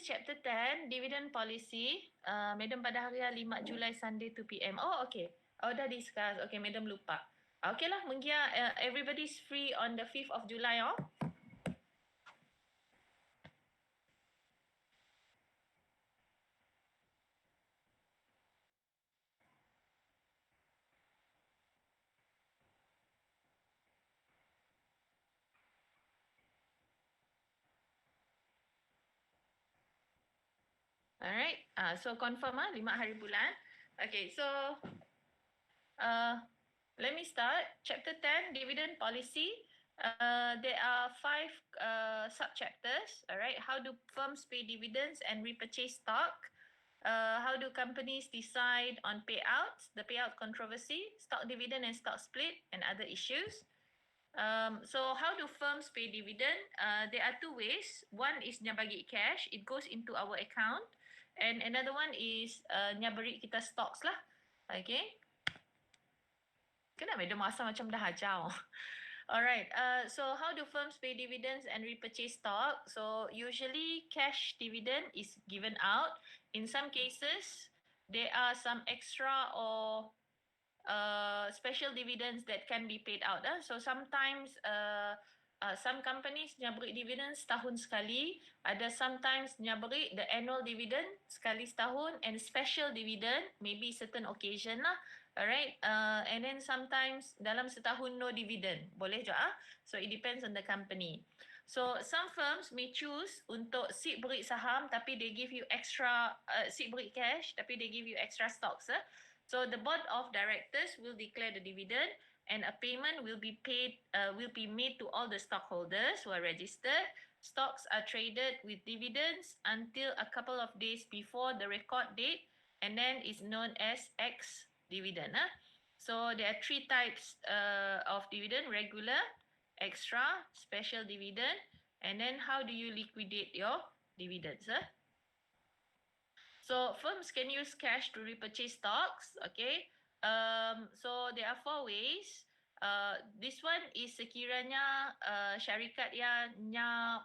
chapter 10, dividend policy. Madam pada hari 5 Julai Sunday 2 PM. Oh, okay. Oh, dah discuss. Okay, Madam lupa. Okay lah, Mungkia, everybody's free on the 5th of July, oh. Alright, so confirm 5 hari bulan. Okay, so let me start. Chapter 10, dividend policy. There are 5 sub-chapters. Alright, how do firms pay dividends and repurchase stock? How do companies decide on payouts, the payout controversy, stock dividend and stock split, and other issues? So how do firms pay dividend? There are 2 ways. One is nya bagi cash, it goes into our account, and another one is nya beri kita stocks lah. Okay. Kenapa dia masa macam dah hajau? Alright, so how do firms pay dividends and repurchase stock? So usually cash dividend is given out. In some cases, there are some extra or special dividends that can be paid out. So sometimes some companies nya beri dividend setahun sekali, ada sometimes nya beri the annual dividend sekali setahun, and special dividend maybe certain occasion lah. Alright, and then sometimes dalam setahun no dividend, boleh juga. So it depends on the company. So some firms may choose untuk seed beri saham tapi they give you extra seed beri cash tapi they give you extra stocks. So the board of directors will declare the dividend, and a payment will be made to all the stockholders who are registered. Stocks are traded with dividends until a couple of days before the record date, and then is known as ex-dividend. So there are 3 types of dividend: regular, extra, special dividend, and then how do you liquidate your dividends? So firms can use cash to repurchase stocks. Okay. So there are 4 ways. This one is sekiranya syarikat yang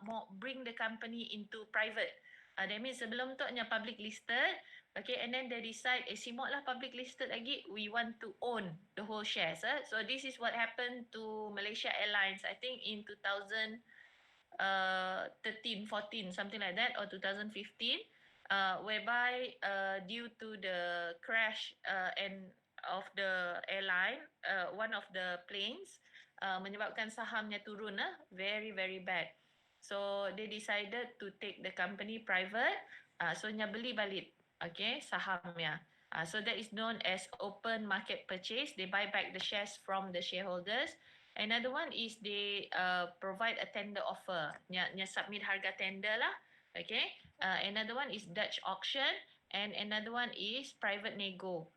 mau bring the company into private. That means sebelum tu nya public listed. Okay, and then they decide, simot lah public listed lagi, we want to own the whole shares. So this is what happened to Malaysia Airlines, I think in 2013, 14, something like that, or 2015. Whereby due to the crash and of the airline, one of the planes menyebabkan sahamnya turun, very very bad. So they decided to take the company private. So nya beli balik, okay, sahamnya. So that is known as open market purchase. They buy back the shares from the shareholders. Another one is they provide a tender offer. Nya submit harga tender lah. Okay. Another one is Dutch auction, and another one is private nego.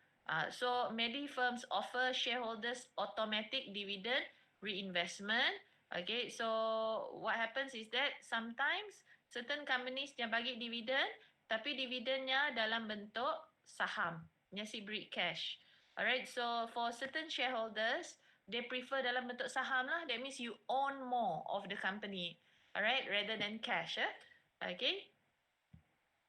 So many firms offer shareholders automatic dividend reinvestment. Okay, so what happens is that sometimes certain companies yang bagi dividend, tapi dividennya dalam bentuk saham, nya si beri cash. Alright, so for certain shareholders, they prefer dalam bentuk saham lah. That means you own more of the company. Alright, rather than cash. Okay.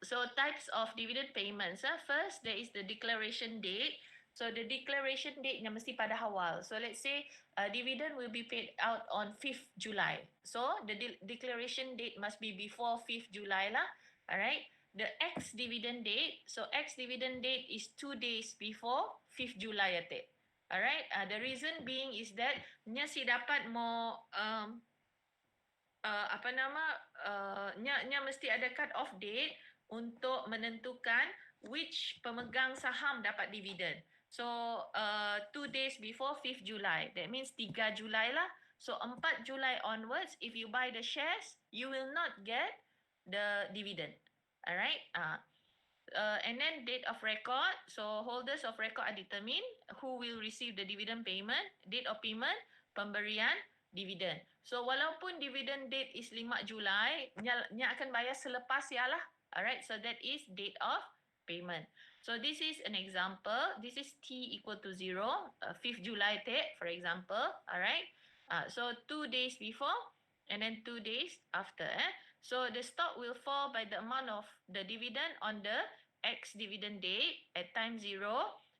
So types of dividend payments. First, there is the declaration date. So the declaration date nya mesti pada awal. So let's say dividend will be paid out on 5th July. So the declaration date must be before 5th July lah. Alright. The ex-dividend date. So ex-dividend date is 2 days before 5th July atik. Alright. The reason being is that nya si dapat mo nya mesti ada cut off date untuk menentukan which pemegang saham dapat dividen. So 2 days before 5th July, that means 3 Julai lah. So 4 July onwards, if you buy the shares, you will not get the dividend. Alright. And then date of record. So holders of record are determined who will receive the dividend payment. Date of payment, pemberian dividend. So walaupun dividend date is 5 Julai, nya akan bayar selepas ya lah. Alright, so that is date of payment. So this is an example. This is T equal to 0, 5th July date, for example. Alright, so 2 days before and then 2 days after. So the stock will fall by the amount of the dividend on the X dividend date at time 0.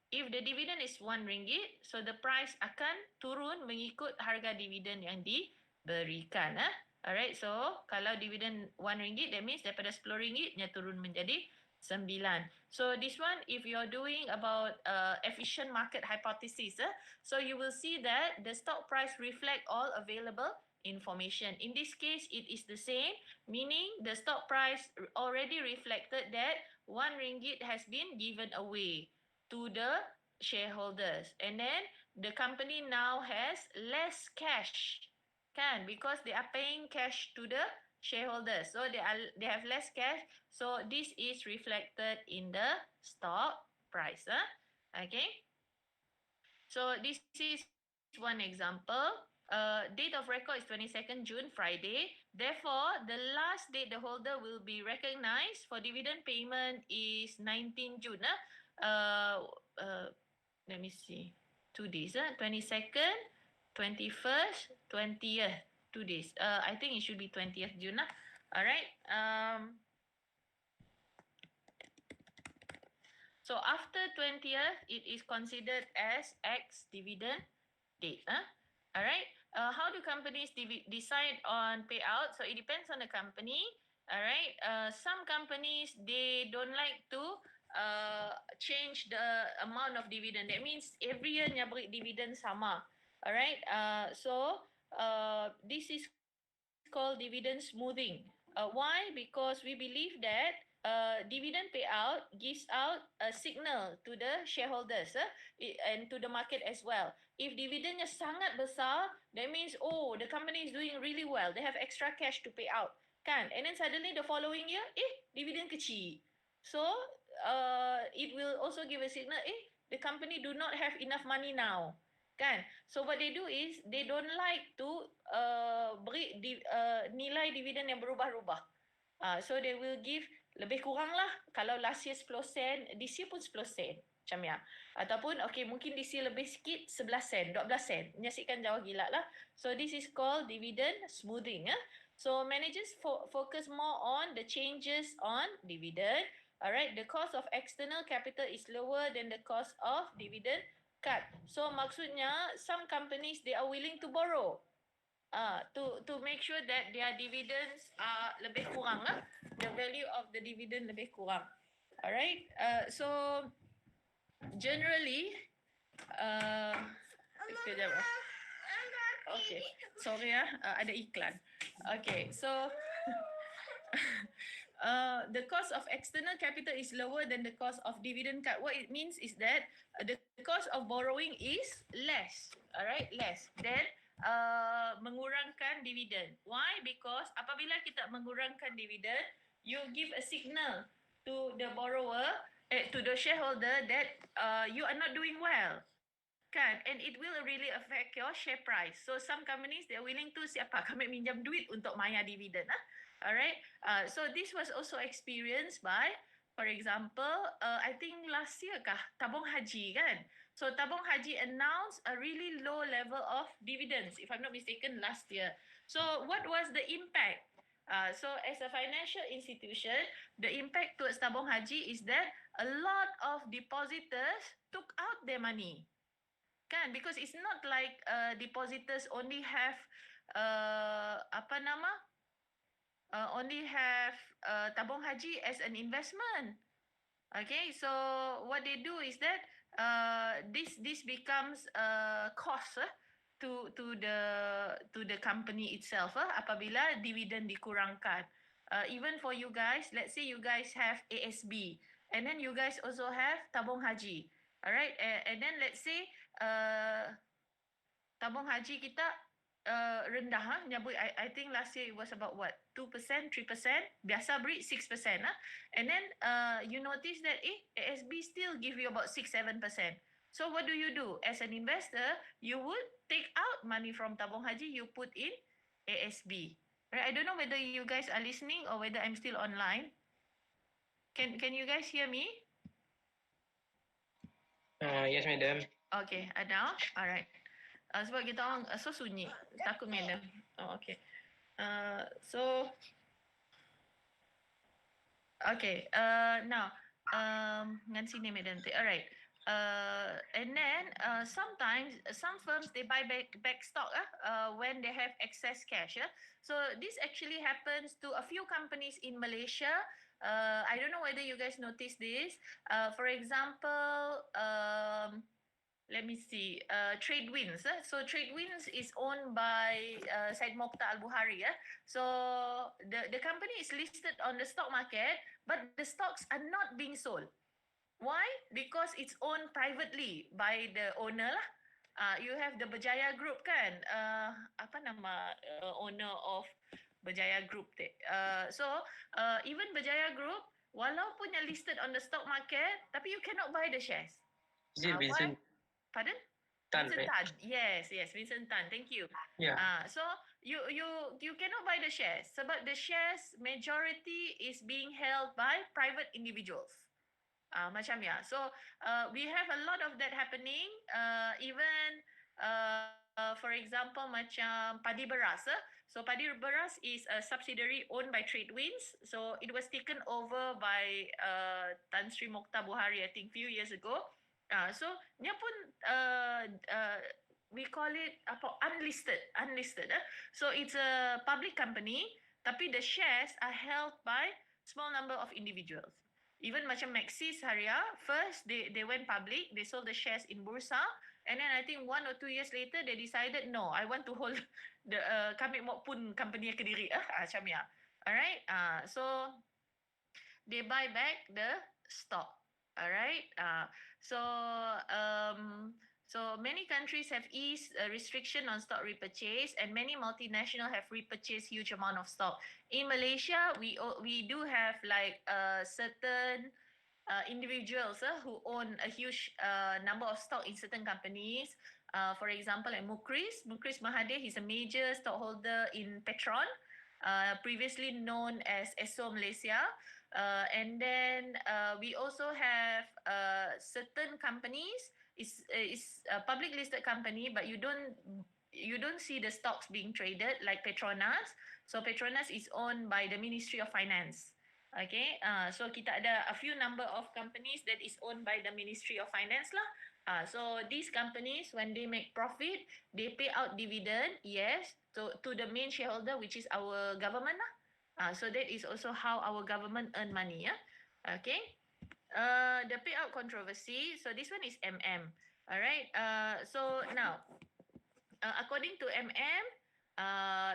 If the dividend is RM1, so the price akan turun mengikut harga dividen yang diberikan. Alright, so kalau dividen RM1, that means daripada RM10 nya turun menjadi 9. So this one, if you're doing about efficient market hypothesis, so you will see that the stock price reflect all available information. In this case, it is the same, meaning the stock price already reflected that RM1 has been given away to the shareholders. And then the company now has less cash, kan? Because they are paying cash to the shareholders. So they have less cash. So this is reflected in the stock price. Okay. So this is one example. Date of record is 22nd June, Friday. Therefore, the last date the holder will be recognized for dividend payment is 19 June. Let me see. 2 days. 22nd, 21st, 20th. 2 days. I think it should be 20th June. Alright. So after 20th, it is considered as ex-dividend date. Alright. How do companies decide on payout? So it depends on the company. Alright. Some companies, they don't like to change the amount of dividend. That means every year nya beri dividend sama. Alright. So this is called dividend smoothing. Why? Because we believe that dividend payout gives out a signal to the shareholders and to the market as well. If dividendnya sangat besar, that means, oh, the company is doing really well. They have extra cash to pay out. Kan? And then suddenly the following year, dividend kecil. So it will also give a signal, the company do not have enough money now. Kan? So what they do is, they don't like to beri nilai dividen yang berubah-ubah. So they will give lebih kurang lah. Kalau last year 10 sen, this year pun 10 sen. Macam ya. Ataupun, okay, mungkin this year lebih sikit, 11 sen, 12 sen. Menyaksikan jauh gila lah. So this is called dividend smoothing. So managers focus more on the changes on dividend. Alright, the cost of external capital is lower than the cost of dividend cut. So maksudnya, some companies, they are willing to borrow. To make sure that their dividends are lebih kurang the value of the dividend lebih kurang. Alright, so generally, sekejap. Okay, sorry ada iklan. Okay, so the cost of external capital is lower than the cost of dividend cut. What it means is that the cost of borrowing is less, alright, less than mengurangkan dividen. Why? Because apabila kita mengurangkan dividen, you give a signal to the borrower, to the shareholder that you are not doing well. Kan? And it will really affect your share price. So some companies, they are willing to, siapa kami minjam duit untuk bayar dividen. Alright. So this was also experienced by, for example, I think last year kah, Tabung Haji kan. So Tabung Haji announced a really low level of dividends, if I'm not mistaken, last year. So what was the impact? So as a financial institution, the impact towards Tabung Haji is that a lot of depositors took out their money. Kan? Because it's not like depositors only have only have Tabung Haji as an investment. Okay, so what they do is that this becomes a cost to the company itself apabila dividen dikurangkan. Even for you guys, let's say you guys have ASB, and then you guys also have Tabung Haji. Alright, and then let's say Tabung Haji kita rendah I think last year it was about what, 2%, 3%, biasa beri 6%. And then you notice that ASB still give you about 6-7%. So what do? As an investor, you would take out money from Tabung Haji, you put in ASB. Right? I don't know whether you guys are listening or whether I'm still online. Can you guys hear me? Yes, madam. Okay, ada. Alright. Sebab kita orang so sunyi, takut madam. Oh, okay. So Okay. Now, ngan sini Madam. Alright. And then sometimes some firms they buy back stock when they have excess cash. So this actually happens to a few companies in Malaysia. I don't know whether you guys notice this. For example, let me see, Tradewinds. So Tradewinds is owned by Syed Mokhtar Al Buhari. So the company is listed on the stock market, but the stocks are not being sold. Why? Because it's owned privately by the owner lah. You have the Berjaya Group kan? Apa nama owner of Berjaya Group? Even Berjaya Group, walaupun yang listed on the stock market, tapi you cannot buy the shares. Is it Vincent? Why? Pardon? Tan, Vincent right? Tan. Yes, Vincent Tan. Thank you. Yeah. So you cannot buy the shares sebab the shares majority is being held by private individuals. Macam ya. So we have a lot of that happening. Even for example macam Padi Beras. So Padi Beras is a subsidiary owned by Tradewinds. So it was taken over by Tan Sri Mokhtar Buhari I think few years ago. So dia pun we call it apa unlisted. So it's a public company tapi the shares are held by small number of individuals. Even macam Maxis Haria, first they went public, they sold the shares in Bursa, and then I think 1 or 2 years later they decided no, I want to hold the kami mau pun company yang Kediri macam ya. Alright, so they buy back the stock. Alright, so many countries have eased restriction on stock repurchase, and many multinational have repurchased huge amount of stock. In Malaysia, we do have like certain individuals who own a huge number of stock in certain companies. For example, like Mukris Mahathir, he's a major stockholder in Petron, previously known as Esso Malaysia. And then we also have certain companies. It's a public listed company, but you don't see the stocks being traded like Petronas. So Petronas is owned by the Ministry of Finance. Okay, so kita ada a few number of companies that is owned by the Ministry of Finance lah. So these companies, when they make profit, they pay out dividend, yes, to the main shareholder, which is our government lah. So that is also how our government earn money. Okay. The payout controversy. So this one is MM. All right. So now, according to MM,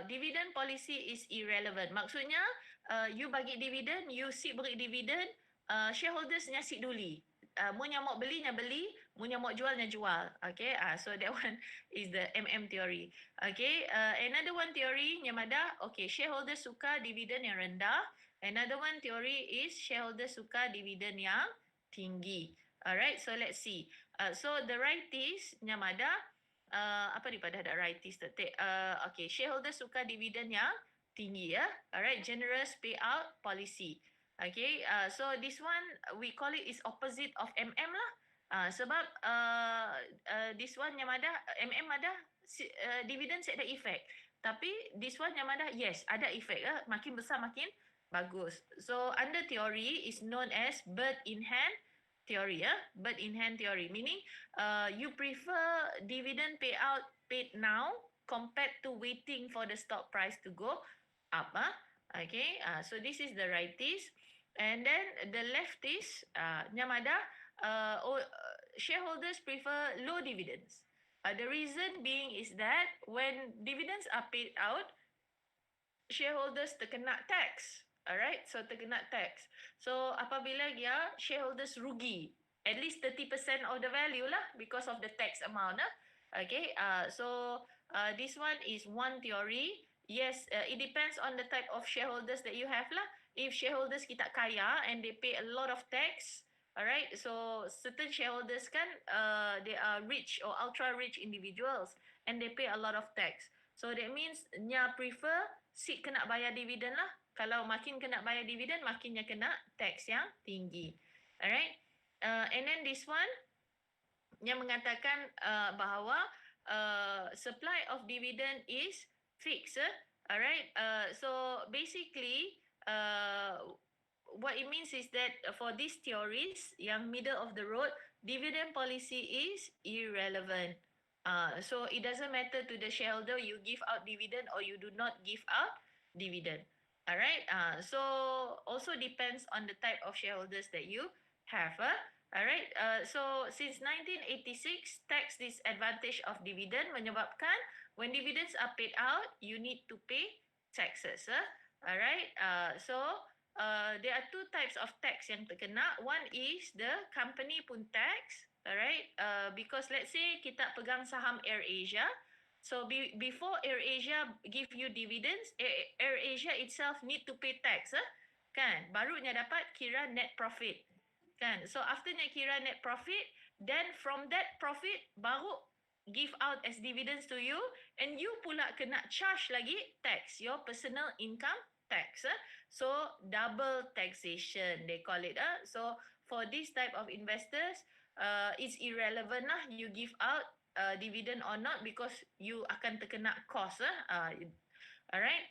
dividend policy is irrelevant. Maksudnya, you bagi dividend, you seek beri dividend, shareholders nya seek duli. Mu yang mau beli, nya beli. Mu yang mau jual, nya jual. Okay, so that one is the MM theory. Okay, another one theory, nya mada, okay, shareholders suka dividend yang rendah. Another one theory is shareholders suka dividend yang tinggi. Alright, so let's see. So the righties, nya mada, apa ni pada ada righties tetek. Okay, shareholders suka dividend yang tinggi ya. Alright, generous payout policy. Okay, so this one we call it is opposite of MM lah. Sebab this one yang ada MM ada dividend set ada effect. Tapi this one yang ada yes ada effect makin besar makin bagus. So under theory is known as bird in hand theory bird in hand theory, meaning you prefer dividend payout paid now compared to waiting for the stock price to go up. Okay, so this is the righties. And then the lefties, Nyamada, shareholders prefer low dividends. The reason being is that when dividends are paid out, shareholders terkena tax. Alright, so terkena tax. So apabila dia shareholders rugi, at least 30% of the value lah because of the tax amount. Okay, so this one is one theory. Yes, it depends on the type of shareholders that you have lah. If shareholders kita kaya and they pay a lot of tax, alright, so certain shareholders kan, they are rich or ultra rich individuals and they pay a lot of tax. So that means nya prefer si kena bayar dividen lah. Kalau makin kena bayar dividen, makinnya kena tax yang tinggi. Alright, and then this one yang mengatakan bahawa supply of dividend is fixed. Alright, so basically what it means is that for these theories, yang middle of the road, dividend policy is irrelevant. So it doesn't matter to the shareholder you give out dividend or you do not give out dividend. All right. So also depends on the type of shareholders that you have. All right. So since 1986, tax disadvantage of dividend menyebabkan when dividends are paid out, you need to pay taxes. All right. There are two types of tax yang terkena. One is the company pun tax. Alright, because let's say kita pegang saham AirAsia, so before AirAsia give you dividends, AirAsia itself need to pay tax, kan? Barunya dapat kira net profit, kan? So afternya kira net profit, then from that profit baru give out as dividends to you, and you pula kena charge lagi tax, your personal income tax. So double taxation they call it. So for this type of investors, it's irrelevant lah you give out dividend or not because you akan terkena cost. Alright.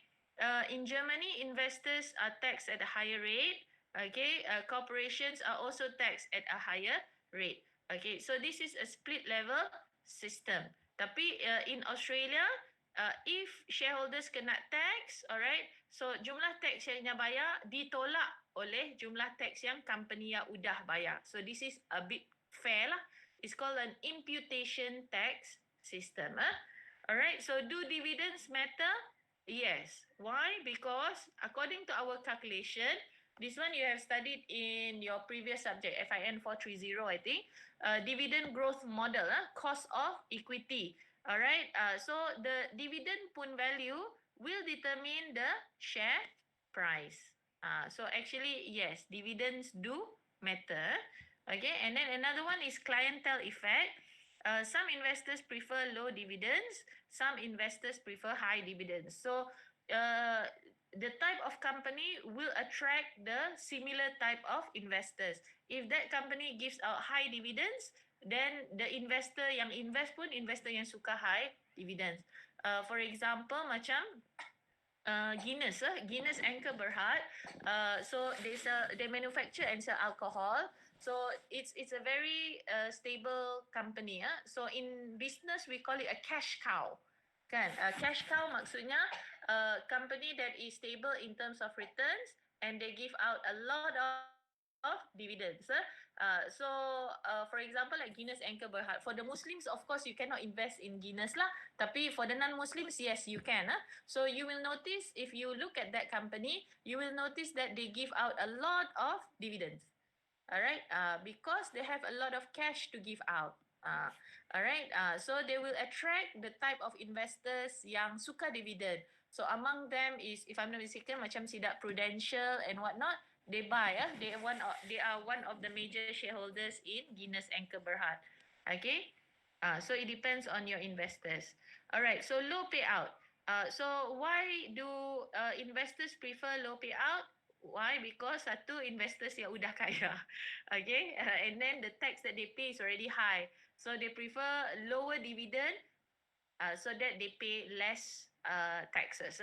In Germany, investors are taxed at a higher rate. Okay. Corporations are also taxed at a higher rate. Okay. So this is a split level system. Tapi in Australia, if shareholders kena tax, alright, so jumlah tax yang dia bayar ditolak oleh jumlah tax yang company yang udah bayar. So this is a bit fair lah. It's called an imputation tax system. Alright, so do dividends matter? Yes. Why? Because according to our calculation, this one you have studied in your previous subject, FIN 430, I think, dividend growth model, cost of equity. Alright, so the dividend pun value will determine the share price. So actually, yes, dividends do matter. Okay, and then another one is clientele effect. Some investors prefer low dividends. Some investors prefer high dividends. So the type of company will attract the similar type of investors. If that company gives out high dividends, then the investor yang invest pun investor yang suka high dividends. For example, macam Guinness, Guinness Anchor Berhad. So they manufacture and sell alcohol. So it's a very stable company. So in business we call it a cash cow. Kan? Cash cow maksudnya company that is stable in terms of returns and they give out a lot of dividends. For example, like Guinness Anchor Berhad. For the Muslims, of course, you cannot invest in Guinness lah. Tapi for the non-Muslims, yes, you can. So you will notice, if you look at that company, you will notice that they give out a lot of dividends. Alright, because they have a lot of cash to give out. Alright, so they will attract the type of investors yang suka dividend. So among them is, if I'm not mistaken, macam Sidak Prudential and whatnot, they buy. They are one of the major shareholders in Guinness Anchor Berhad. Okay, so it depends on your investors. Alright, so low payout. So why do investors prefer low payout? Why? Because satu, investors yang udah kaya. Okay, and then the tax that they pay is already high. So they prefer lower dividend so that they pay less taxes.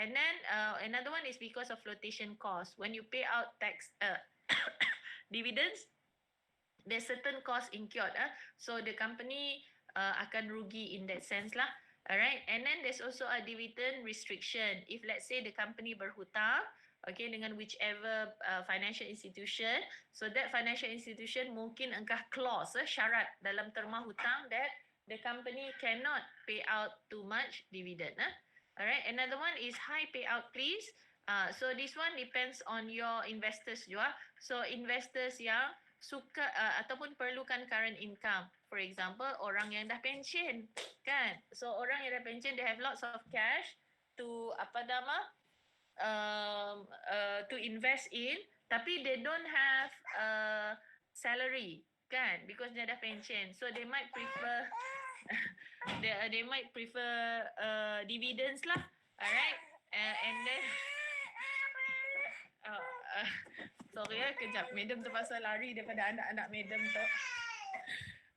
And then another one is because of flotation cost. When you pay out tax dividends, there's certain cost incurred. So the company akan rugi in that sense lah. Alright, and then there's also a dividend restriction. If let's say the company berhutang, okay, dengan whichever financial institution, so that financial institution mungkin engkau clause, syarat dalam terma hutang that the company cannot pay out too much dividend. Alright, another one is high payout please. So this one depends on your investors juga. So investors yang suka ataupun perlukan current income. For example, orang yang dah pension, kan? So orang yang dah pension, they have lots of cash to to invest in, tapi they don't have salary, kan? Because they dah pension, so they might prefer they might prefer dividends lah. Alright, and then sorry kejap, madam terpaksa lari daripada anak-anak madam tu.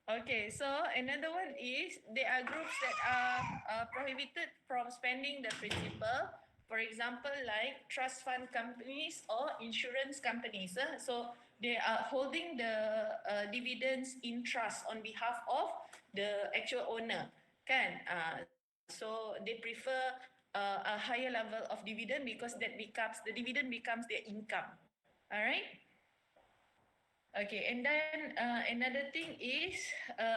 Okay, so another one is there are groups that are prohibited from spending the principal. For example, like trust fund companies or insurance companies. So they are holding the dividends in trust on behalf of the actual owner, kan? So they prefer a higher level of dividend because the dividend becomes their income. All right. Okay, and then another thing is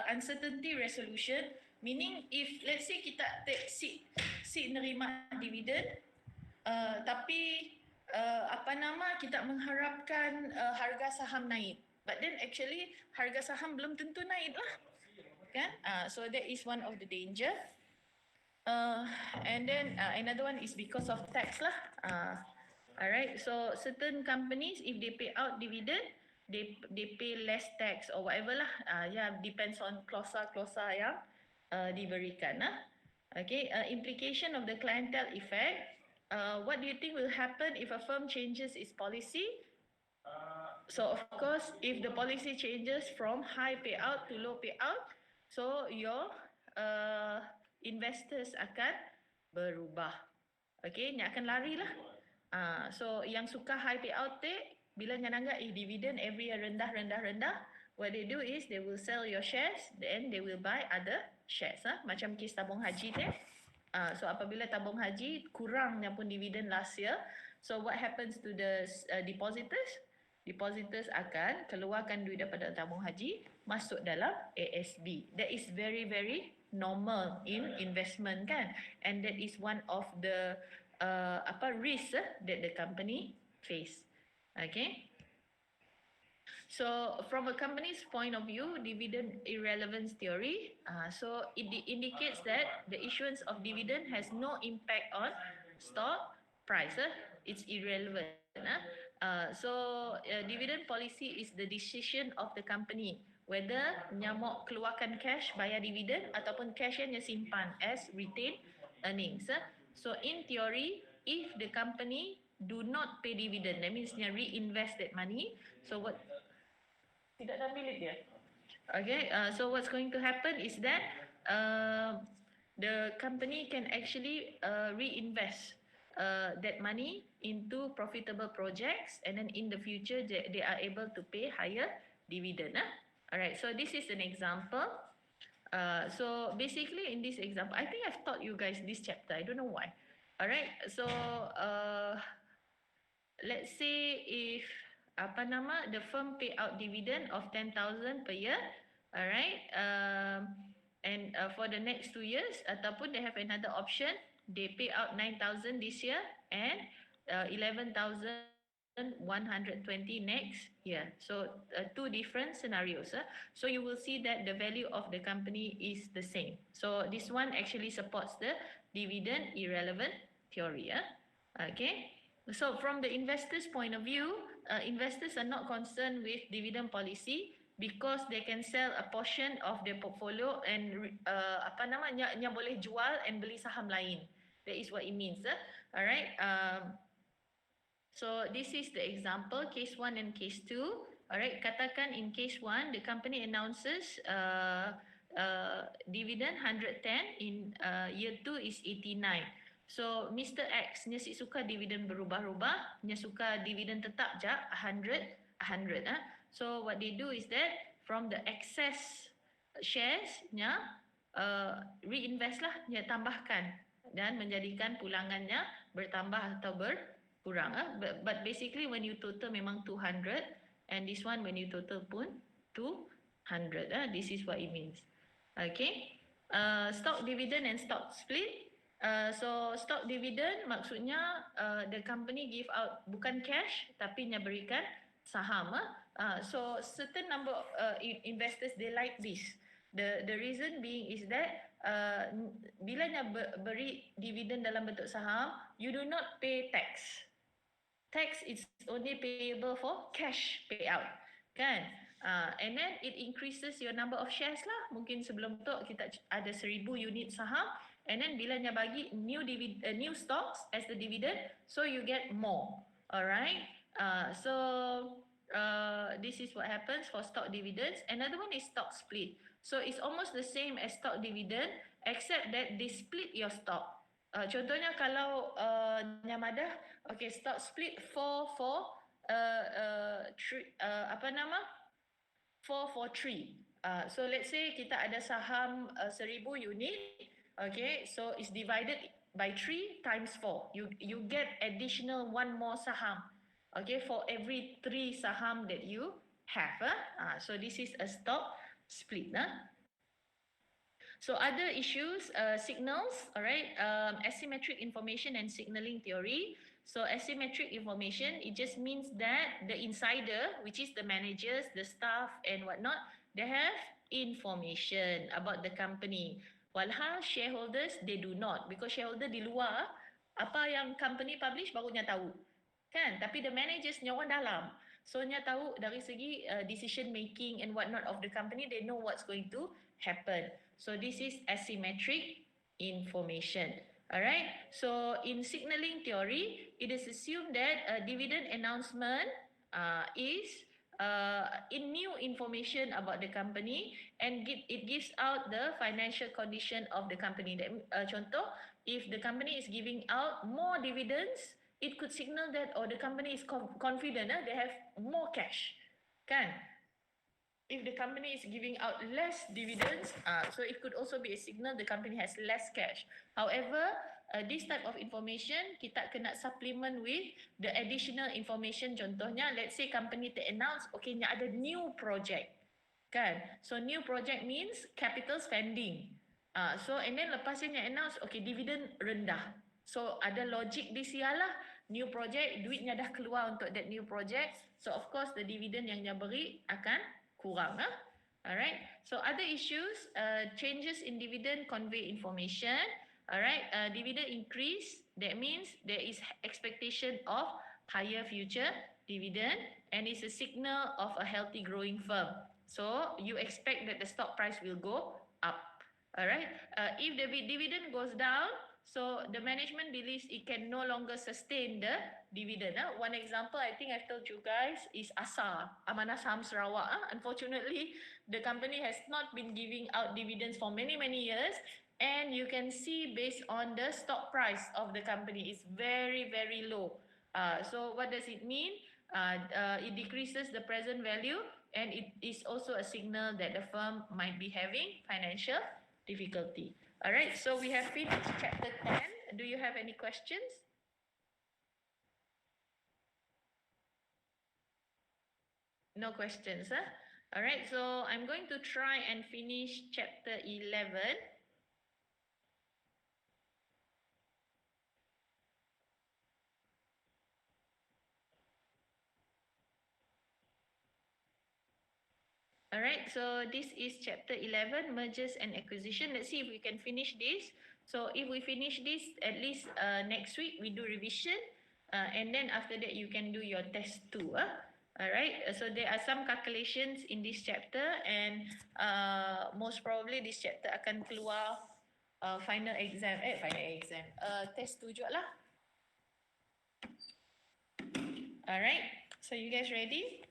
uncertainty resolution, meaning if let's say kita take si nerima dividen, tapi kita mengharapkan harga saham naik, but then actually harga saham belum tentu naik lah, kan? So that is one of the danger. And then another one is because of tax lah. Alright, so certain companies, if they pay out dividend, they pay less tax or whatever lah. Yeah, depends on klausa yang diberikan. Okay, implication of the clientele effect. What do you think will happen if a firm changes its policy? So of course, if the policy changes from high payout to low payout, so your investors akan berubah. Okay, dia akan lari lah. So yang suka high payout bila nyanangga dividend every year rendah, what they do is they will sell your shares, then they will buy other shares. Macam kes tabung haji so apabila tabung haji kurangnya pun dividend last year, so what happens to the depositors? Depositors akan keluarkan duit daripada tabung haji masuk dalam ASB. That is very very normal in investment, kan? And that is one of the risk that the company face. Okay. So from a company's point of view, dividend irrelevance theory, so it indicates that the issuance of dividend has no impact on stock price. It's irrelevant. So dividend policy is the decision of the company whether nyamuk keluarkan cash bayar dividend ataupun cash yang simpan as retained earnings. So in theory, if the company do not pay dividend, that means dia reinvest that money. So what? Tidak ada milik dia. Okay, so what's going to happen is that the company can actually reinvest that money into profitable projects, and then in the future they are able to pay higher dividend. Alright, so this is an example. So basically in this example, I think I've taught you guys this chapter. I don't know why. Alright, so let's say if the firm pay out dividend of 10,000 per year, alright, and for the next 2 years, ataupun they have another option, they pay out 9,000 this year and 11,120 next year. So two different scenarios. So you will see that the value of the company is the same. So this one actually supports the dividend irrelevant theory. Okay. So from the investors' point of view, investors are not concerned with dividend policy because they can sell a portion of their portfolio and nya boleh jual and beli saham lain. That is what it means. Alright. So this is the example, case 1 and case 2. Alright, katakan in case 1, the company announces dividend 110, in year 2 is 89. So Mr. X, dia suka dividen berubah-ubah, dia suka dividen tetap je 100. So what they do is that from the excess shares, nya reinvest lah, dia tambahkan dan menjadikan pulangannya bertambah atau berkurang. But basically when you total memang 200, and this one when you total pun 200. This is what it means. Okay. Stock dividend and stock split. So stock dividend maksudnya the company give out bukan cash tapi nya berikan saham. So certain number of investors they like this. The reason being is that bila nya beri dividen dalam bentuk saham, you do not pay tax. Tax is only payable for cash payout, kan? And then it increases your number of shares lah. Mungkin sebelum tu kita ada 1,000 unit saham, and then bila nya bagi new stocks as the dividend, so you get more. Alright. So this is what happens for stock dividends. Another one is stock split. So it's almost the same as stock dividend, except that they split your stock. contohnya kalau Nyamadah, okay, stock split 4 for 3, apa nama? 4 for 3. So let's say kita ada saham 1000 unit, okay, so it's divided by 3 times 4. You get additional one more saham, okay, for every 3 saham that you have. So this is a stock split. So other issues, signals, all right, asymmetric information and signaling theory. So asymmetric information, it just means that the insider, which is the managers, the staff and whatnot, they have information about the company. Walhal shareholders, they do not. Because shareholder di luar, apa yang company publish barunya tahu. Kan? Tapi the managers, nya orang dalam. So nya tahu dari segi decision making and whatnot of the company, they know what's going to happen. So this is asymmetric information. Alright, so in signaling theory, it is assumed that a dividend announcement is in new information about the company and it gives out the financial condition of the company. Contoh, if the company is giving out more dividends, it could signal that the company is confident, they have more cash. Kan? If the company is giving out less dividends, so it could also be a signal the company has less cash. However, this type of information kita kena supplement with the additional information. Contohnya, let's say company announce, okay, nya ada new project, kan? So new project means capital spending. So and then lepasnya announce, okay, dividend rendah. So ada logic di sialah, new project, duitnya dah keluar untuk that new project. So of course the dividend yang nya beri akan kurang. Alright, so other issues, changes in dividend convey information. Alright, dividend increase, that means there is expectation of higher future dividend and it's a signal of a healthy growing firm. So you expect that the stock price will go up. Alright, if the dividend goes down, so the management believes it can no longer sustain the dividend. One example I think I've told you guys is ASA, Amanah Saham Sarawak. Unfortunately, the company has not been giving out dividends for many years, and you can see based on the stock price of the company is very low. So what does it mean? It decreases the present value and it is also a signal that the firm might be having financial difficulty. All right, so we have finished chapter 10. Do you have any questions? No questions, huh? All right, so I'm going to try and finish chapter 11. All right, so this is chapter 11, mergers and acquisition. Let's see if we can finish this. So if we finish this, at least next week we do revision. And then after that, you can do your test too. All right, so there are some calculations in this chapter and most probably this chapter akan keluar final exam. Test 7 lah. All right, so you guys ready?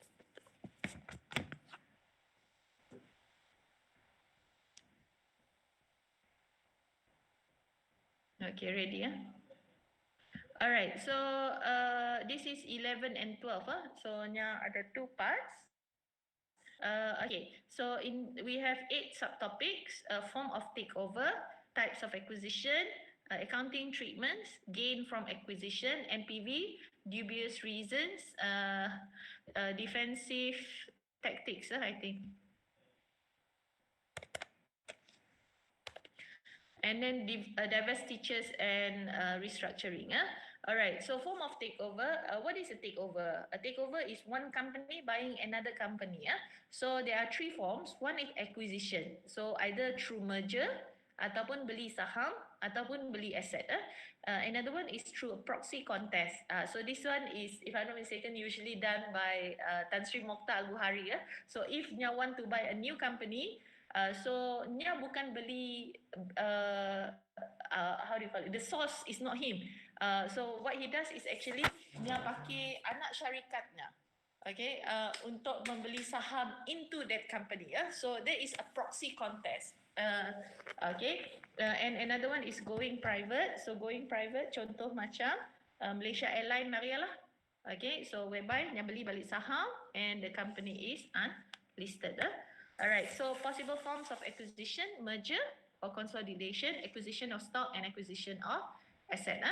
Okay, ready, Alright, so this is 11 and 12. So nya ada 2 parts. Okay, so we have 8 subtopics: form of takeover, types of acquisition, accounting treatments, gain from acquisition, NPV, dubious reasons, defensive tactics, I think. And then divestitures and restructuring. All right, so form of takeover. What is a takeover? A takeover is one company buying another company. So there are 3 forms. One is acquisition. So either through merger, ataupun beli saham, ataupun beli aset. Another one is through a proxy contest. So this one is, if I'm not mistaken, usually done by Tan Sri Mokhtar Al-Buhari. So if you want to buy a new company, so nya bukan beli how do you call it? The source is not him. So what he does is actually nya pakai anak syarikatnya, okay, untuk membeli saham into that company. So there is a proxy contest. Okay. And another one is going private. So going private, contoh macam Malaysia Airline Marialah. Okay. So whereby yang beli balik saham and the company is unlisted. Alright. So possible forms of acquisition, merger or consolidation, acquisition of stock and acquisition of asset.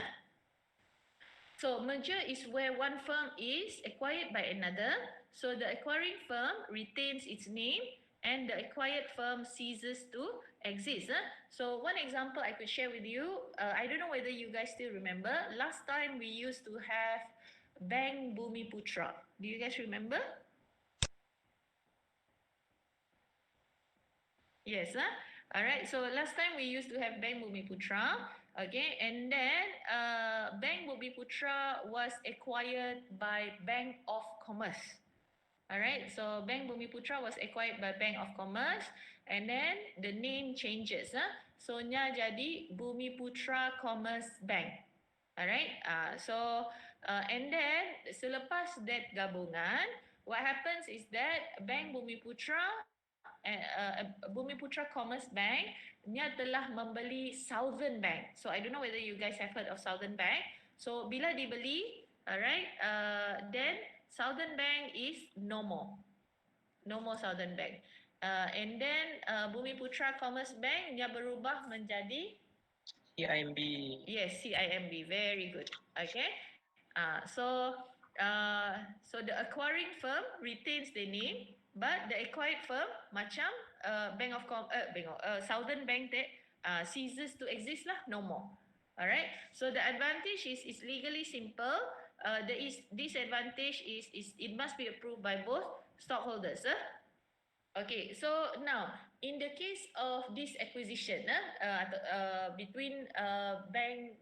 So merger is where one firm is acquired by another. So the acquiring firm retains its name and the acquired firm ceases to exist. So one example I could share with you, I don't know whether you guys still remember, last time we used to have Bank Bumiputra. Do you guys remember? Yes. All right. So last time we used to have Bank Bumiputra. Okay. And then Bank Bumiputra was acquired by Bank of Commerce. All right. So Bank Bumiputra was acquired by Bank of Commerce. And then the name changes. So nya jadi Bumiputra Commerce Bank. Alright. And then selepas that gabungan, what happens is that Bank Bumiputra Bumiputra Commerce Bank nya telah membeli Southern Bank. So I don't know whether you guys have heard of Southern Bank. So bila dibeli, alright, then Southern Bank is no more. No more Southern Bank. And then Bumiputra Commerce Bank nya berubah menjadi CIMB. Yes, CIMB. Very good. Okay. So the acquiring firm retains the name, but the acquired firm macam Southern Bank that ceases to exist lah, no more. Alright. So the advantage is legally simple. The disadvantage is it must be approved by both stockholders. Okay, so now in the case of this acquisition between Bank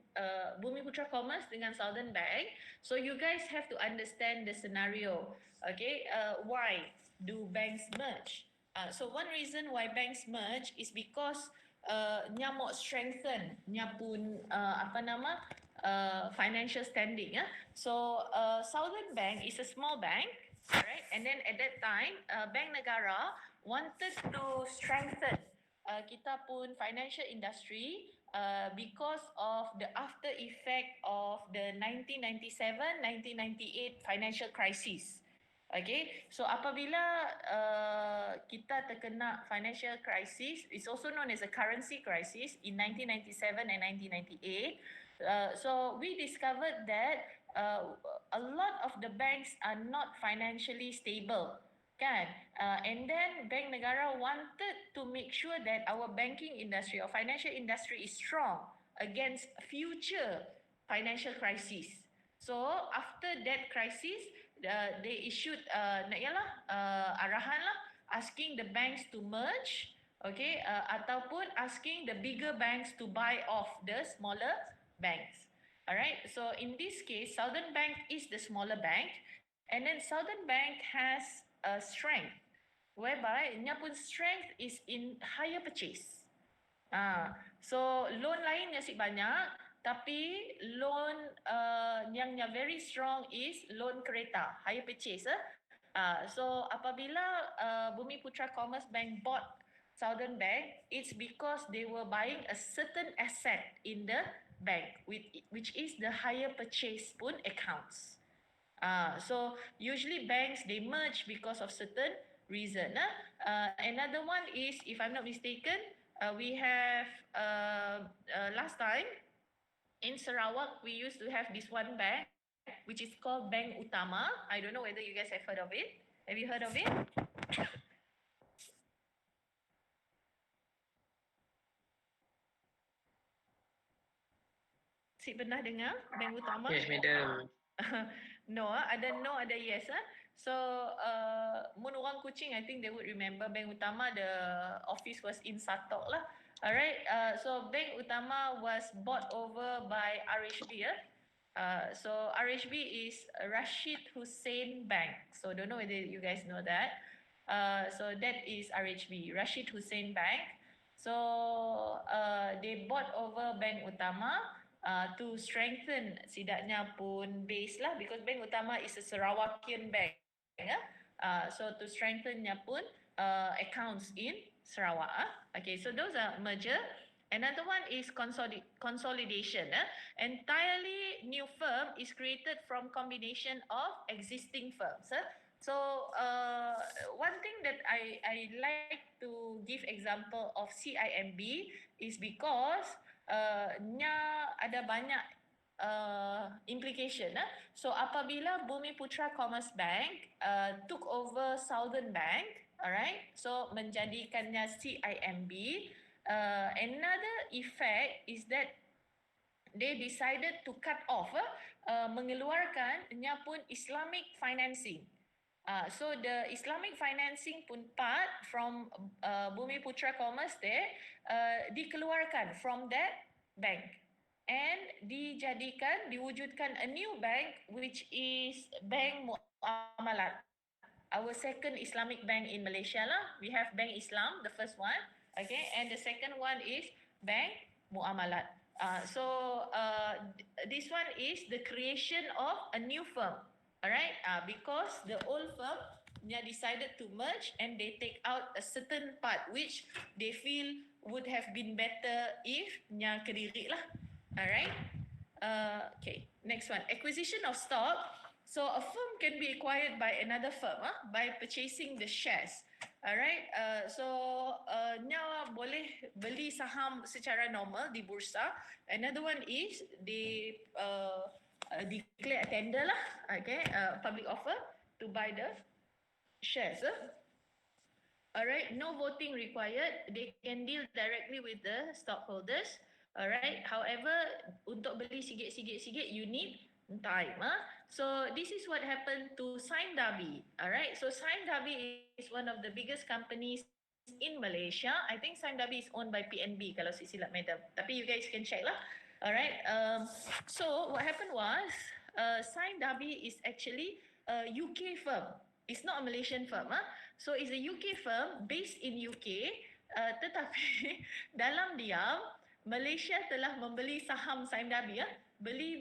Bumiputra Commerce dengan Southern Bank, so you guys have to understand the scenario. Okay, why do banks merge? So one reason why banks merge is because nya mau strengthen nya pun financial standing. So Southern Bank is a small bank. Alright, and then at that time, Bank Negara wanted to strengthen kita pun financial industry because of the after effect of the 1997-1998 financial crisis. Okay, so apabila kita terkena financial crisis, it's also known as a currency crisis in 1997 and 1998. So we discovered that a lot of the banks are not financially stable, kan? And then Bank Negara wanted to make sure that our banking industry or financial industry is strong against future financial crisis. So after that crisis, they issued arahan lah, asking the banks to merge, okay, ataupun asking the bigger banks to buy off the smaller banks. Alright, so in this case, Southern Bank is the smaller bank, and then Southern Bank has a strength, whereby nya pun strength is in higher purchase. So loan lain nya banyak, tapi loan yang very strong is loan kereta, higher purchase. So apabila Bumiputra Commerce Bank bought Southern Bank, it's because they were buying a certain asset in the bank, which is the higher purchase pun accounts. So usually banks, they merge because of certain reason. Another one is, if I'm not mistaken, we have last time in Sarawak, we used to have this one bank, which is called Bank Utama. I don't know whether you guys have heard of it. Have you heard of it? Si pernah dengar Bank Utama? Yes, madam. No, ada yes. So, mun orang Kuching, I think they would remember Bank Utama, the office was in Satok lah. Alright, so Bank Utama was bought over by RHB. So RHB is Rashid Hussain Bank. So don't know whether you guys know that. So that is RHB, Rashid Hussain Bank. So they bought over Bank Utama to strengthen sidaknya pun base lah, because Bank Utama is a Sarawakian bank. So to strengthen nya pun accounts in Sarawak. Okay, so those are merger. Another one is consolidation. Entirely new firm is created from combination of existing firms. So one thing that I like to give example of CIMB is because nya ada banyak implication. So apabila Bumiputra Commerce Bank took over Southern Bank, alright, so menjadikannya CIMB, another effect is that they decided to cut off, mengeluarkannya pun Islamic financing. So the Islamic financing pun part from Bumiputra Commerce there dikeluarkan from that bank and diwujudkan a new bank which is Bank Muamalat. Our second Islamic bank in Malaysia lah. We have Bank Islam, the first one, okay, and the second one is Bank Muamalat. This one is the creation of a new firm, alright, because the old firm decided to merge and they take out a certain part which they feel would have been better if nya kediri lah, alright. Okay, next one, acquisition of stock. So a firm can be acquired by another firm by purchasing the shares. Alright, nya boleh beli saham secara normal di bursa. Another one is they declare a tender lah, okay, public offer to buy the shares. Alright, no voting required. They can deal directly with the stockholders. Alright, however, untuk beli sikit-sikit you need time. So this is what happened to Sime Darby. Alright, so Sime Darby is one of the biggest companies in Malaysia. I think Sime Darby is owned by PNB kalau si silap madam. Tapi you guys can check lah. Alright, so what happened was Sime Darby is actually a UK firm. It's not a Malaysian firm. So it's a UK firm based in UK. Tetapi dalam diam Malaysia telah membeli saham Sime Darby. Beli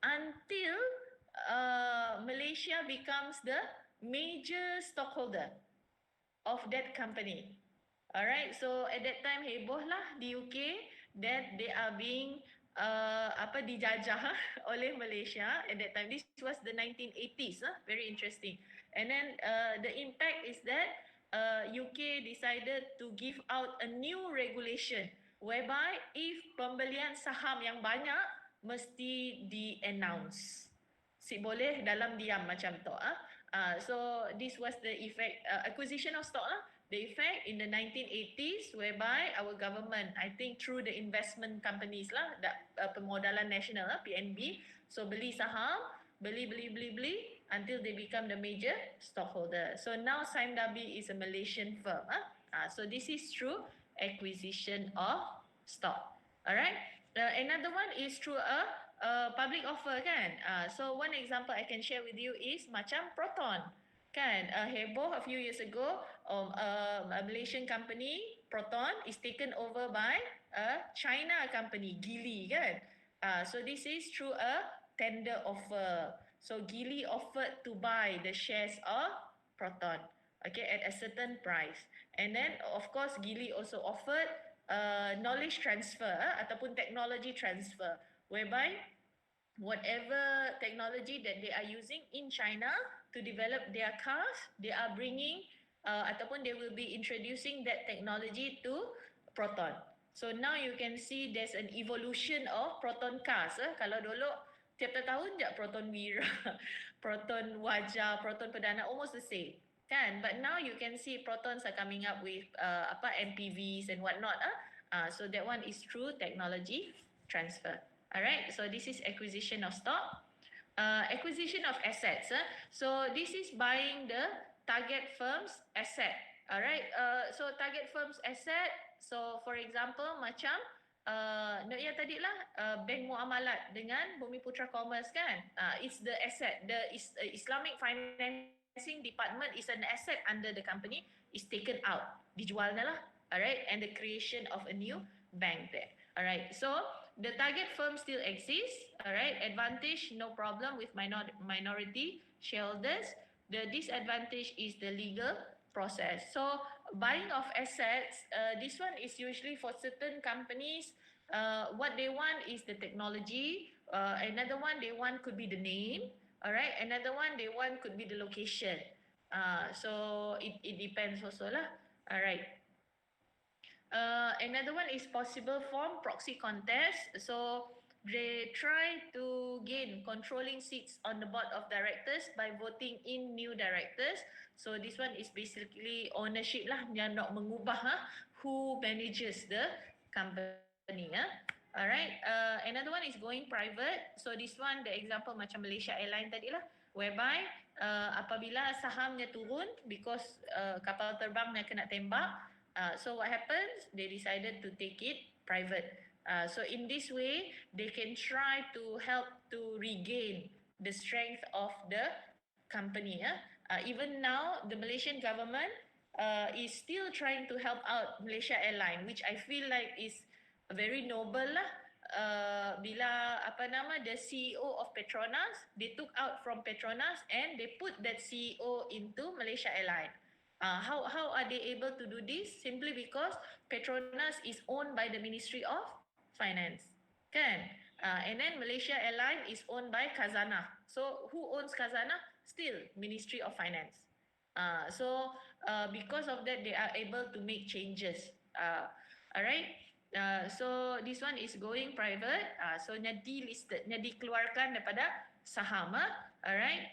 until Malaysia becomes the major stockholder of that company. Alright, so at that time heboh lah di UK that they are being dijajah oleh Malaysia at that time. This was the 1980s, very interesting. And then the impact is that UK decided to give out a new regulation whereby if pembelian saham yang banyak mesti di-announce. Si boleh dalam diam macam tu. So this was the effect, acquisition of stock lah. The effect in the 1980s whereby our government, I think through the investment companies lah, Permodalan Nasional lah, PNB, so beli saham, beli until they become the major stockholder. So now Sime Darby is a Malaysian firm. So this is through acquisition of stock. Alright. Another one is through a public offer kan. So one example I can share with you is macam Proton kan. Heboh a few years ago, a Malaysian company Proton is taken over by a China company Geely kan. So this is through a tender offer. So Geely offered to buy the shares of Proton, okay, at a certain price. And then of course Geely also offered knowledge transfer ataupun technology transfer, whereby whatever technology that they are using in China to develop their cars, they are bringing ataupun they will be introducing that technology to Proton. So now you can see there's an evolution of Proton cars. Kalau dulu tiap tahun je Proton Wira, Proton Wajah, Proton Perdana, almost the same. Kan? But now you can see Protons are coming up with MPVs and whatnot. So that one is true technology transfer. Alright, so this is acquisition of stock. Acquisition of assets. So this is buying the target firm's asset. Alright, so target firm's asset. So for example macam yang tadi lah Bank Muamalat dengan Bumiputra Commerce kan. It's the asset. The Islamic Financing Department is an asset under the company, is taken out, dijual lah. Alright, and the creation of a new bank there. Alright, so the target firm still exists. Alright, advantage no problem with minority shareholders. The disadvantage is the legal process. So buying of assets, this one is usually for certain companies. What they want is the technology. Another one they want could be the name. All right. Another one they want could be the location. So it depends also lah. All right. Another one is possible form proxy contest. So they try to gain controlling seats on the board of directors by voting in new directors. So this one is basically ownership lah, yang nak mengubah who manages the company. Alright. Another one is going private. So this one, the example macam Malaysia Airlines tadi lah, whereby apabila sahamnya turun because kapal terbangnya kena tembak. So what happens? They decided to take it private. So in this way, they can try to help to regain the strength of the company. Even now, the Malaysian government is still trying to help out Malaysia Airlines, which I feel like is very noble lah. Bila the CEO of Petronas, they took out from Petronas and they put that CEO into Malaysia Airlines. How are they able to do this? Simply because Petronas is owned by the Ministry of Finance, kan? And then Malaysia Airlines is owned by Khazanah. So who owns Khazanah? Still Ministry of Finance. So because of that, they are able to make changes. Alright. So this one is going private. So nya delisted, nya dikeluarkan daripada saham. Alright.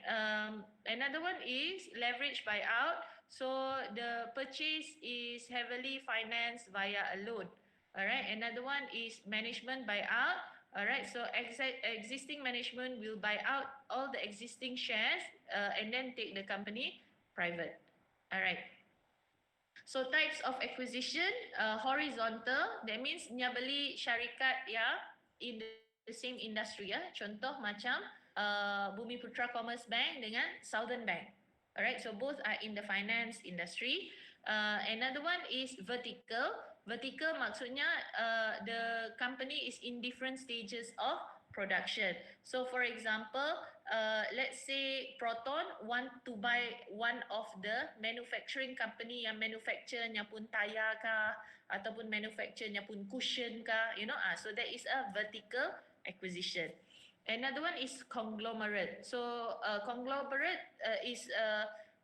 Another one is leverage buyout. So the purchase is heavily financed via a loan. Alright. Another one is management buyout. Alright. So existing management will buy out all the existing shares and then take the company private. Alright. So types of acquisition, horizontal. That means nya beli syarikat ya in the same industry ya. Contoh macam Bumiputra Commerce Bank dengan Southern Bank. Alright, so both are in the finance industry. Another one is vertical. Vertical maksudnya the company is in different stages of production. So for example, let's say Proton want to buy one of the manufacturing company yang manufacture-nya pun tayar kah ataupun manufacture-nya pun cushion kah, so that is a vertical acquisition. Another one is conglomerate. So conglomerate is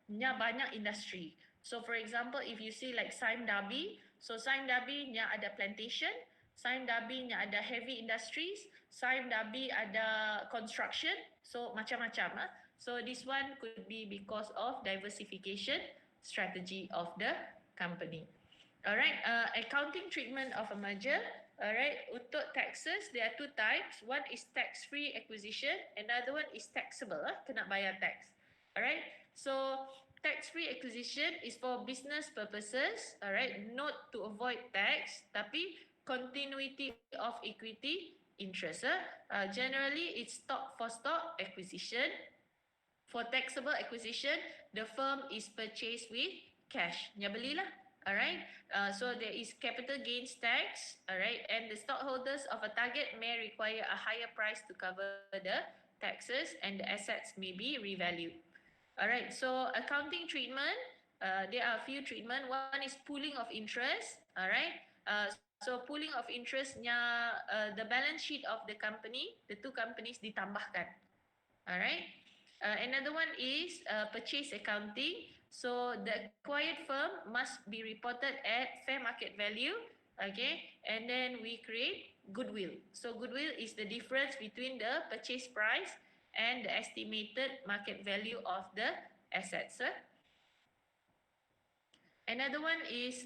nya banyak industri. So for example, if you see like Sime Darby, so Sime Darby nya ada plantation, Sime Darby nya ada heavy industries, Sime Darby ada construction, so macam-macam. So this one could be because of diversification strategy of the company. Alright, accounting treatment of a merger. Alright, untuk taxes, there are two types. One is tax-free acquisition, another one is taxable, kena bayar tax. Alright, so tax-free acquisition is for business purposes, alright, not to avoid tax, tapi continuity of equity interest. Generally, it's stock for stock acquisition. For taxable acquisition, the firm is purchased with cash. Nya belilah. Alright, so there is capital gains tax, alright, and the stockholders of a target may require a higher price to cover the taxes and the assets may be revalued. Alright, so accounting treatment, there are a few treatment. One is pooling of interest, alright. So pooling of interest nya the balance sheet of the company, the two companies ditambahkan. Alright. Another one is purchase accounting. So the acquired firm must be reported at fair market value, okay, and then we create goodwill. So goodwill is the difference between the purchase price and the estimated market value of the assets. Another one is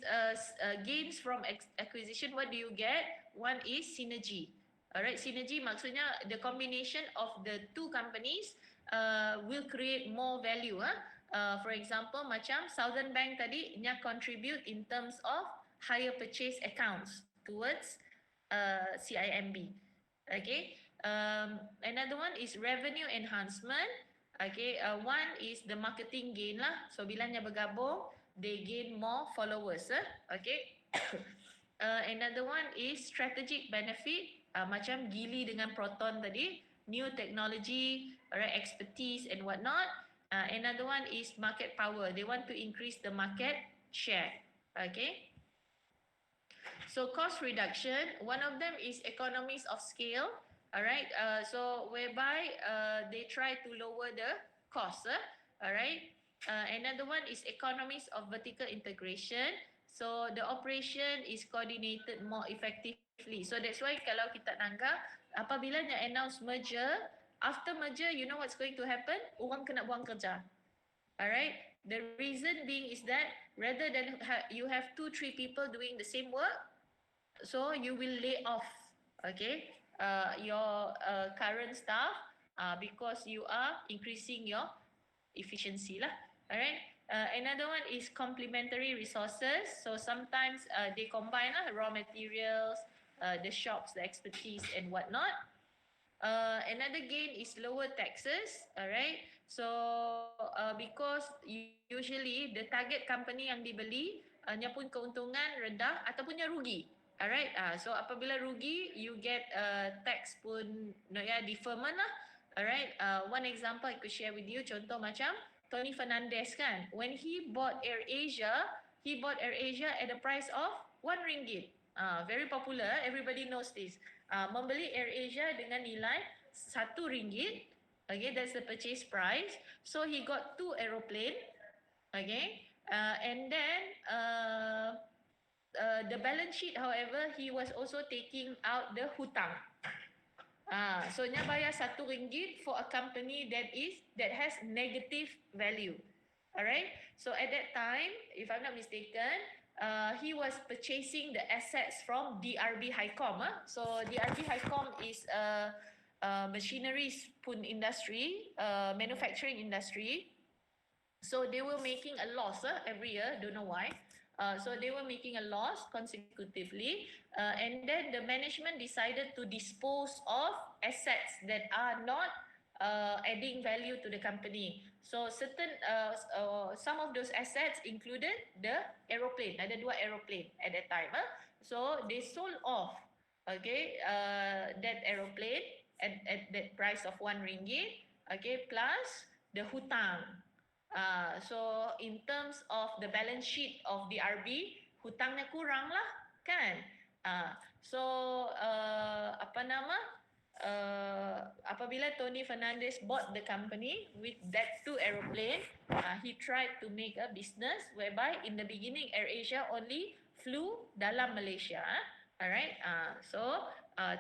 gains from acquisition. What do you get? One is synergy. Alright, synergy maksudnya the combination of the two companies will create more value. For example, macam Southern Bank tadi nya contribute in terms of higher purchase accounts towards CIMB. Okay. Another one is revenue enhancement. Okay. One is the marketing gain lah. So bila nya bergabung, they gain more followers. Okay. Another one is strategic benefit. Macam Gili dengan Proton tadi, new technology, alright, expertise and whatnot. Another one is market power. They want to increase the market share. Okay. So cost reduction, one of them is economies of scale. All right. So whereby they try to lower the cost. All right. Another one is economies of vertical integration. So the operation is coordinated more effectively. So that's why kalau kita nanggap, apabila announce merger, after merger, you know what's going to happen? Orang kena buang kerja. Alright. The reason being is that rather than you have 2-3 people doing the same work, so you will lay off, okay, your current staff because you are increasing your efficiency lah. Alright. Another one is complementary resources. So sometimes they combine raw materials, the shops, the expertise and whatnot. Another gain is lower taxes. Alright. So because usually the target company yang dibeli nya pun keuntungan rendah ataupun nya rugi. Alright. So apabila rugi, you get tax pun deferment lah. Alright. One example I could share with you, contoh macam Tony Fernandez kan, when he bought AirAsia at the price of RM1. Very popular, everybody knows this. Membeli AirAsia dengan nilai RM1. Okay, that's the purchase price. So he got 2 aeroplane. Okay, and then the balance sheet, however, he was also taking out the hutang. So nya bayar RM1 for a company that has negative value. Alright. So at that time, if I'm not mistaken, he was purchasing the assets from DRB Highcom. So DRB Highcom is a machineries pun industry, manufacturing industry. So they were making a loss every year, don't know why. So they were making a loss consecutively, and then the management decided to dispose of assets that are not adding value to the company. So some of those assets included the aeroplane. Ada 2 aeroplane at that time. So they sold off, okay, that aeroplane at that price of RM1, okay, plus the hutang. So in terms of the balance sheet of DRB, hutangnya kurang lah, kan? So apabila Tony Fernandez bought the company with that 2 aeroplane, he tried to make a business whereby in the beginning AirAsia only flew dalam Malaysia. Alright. So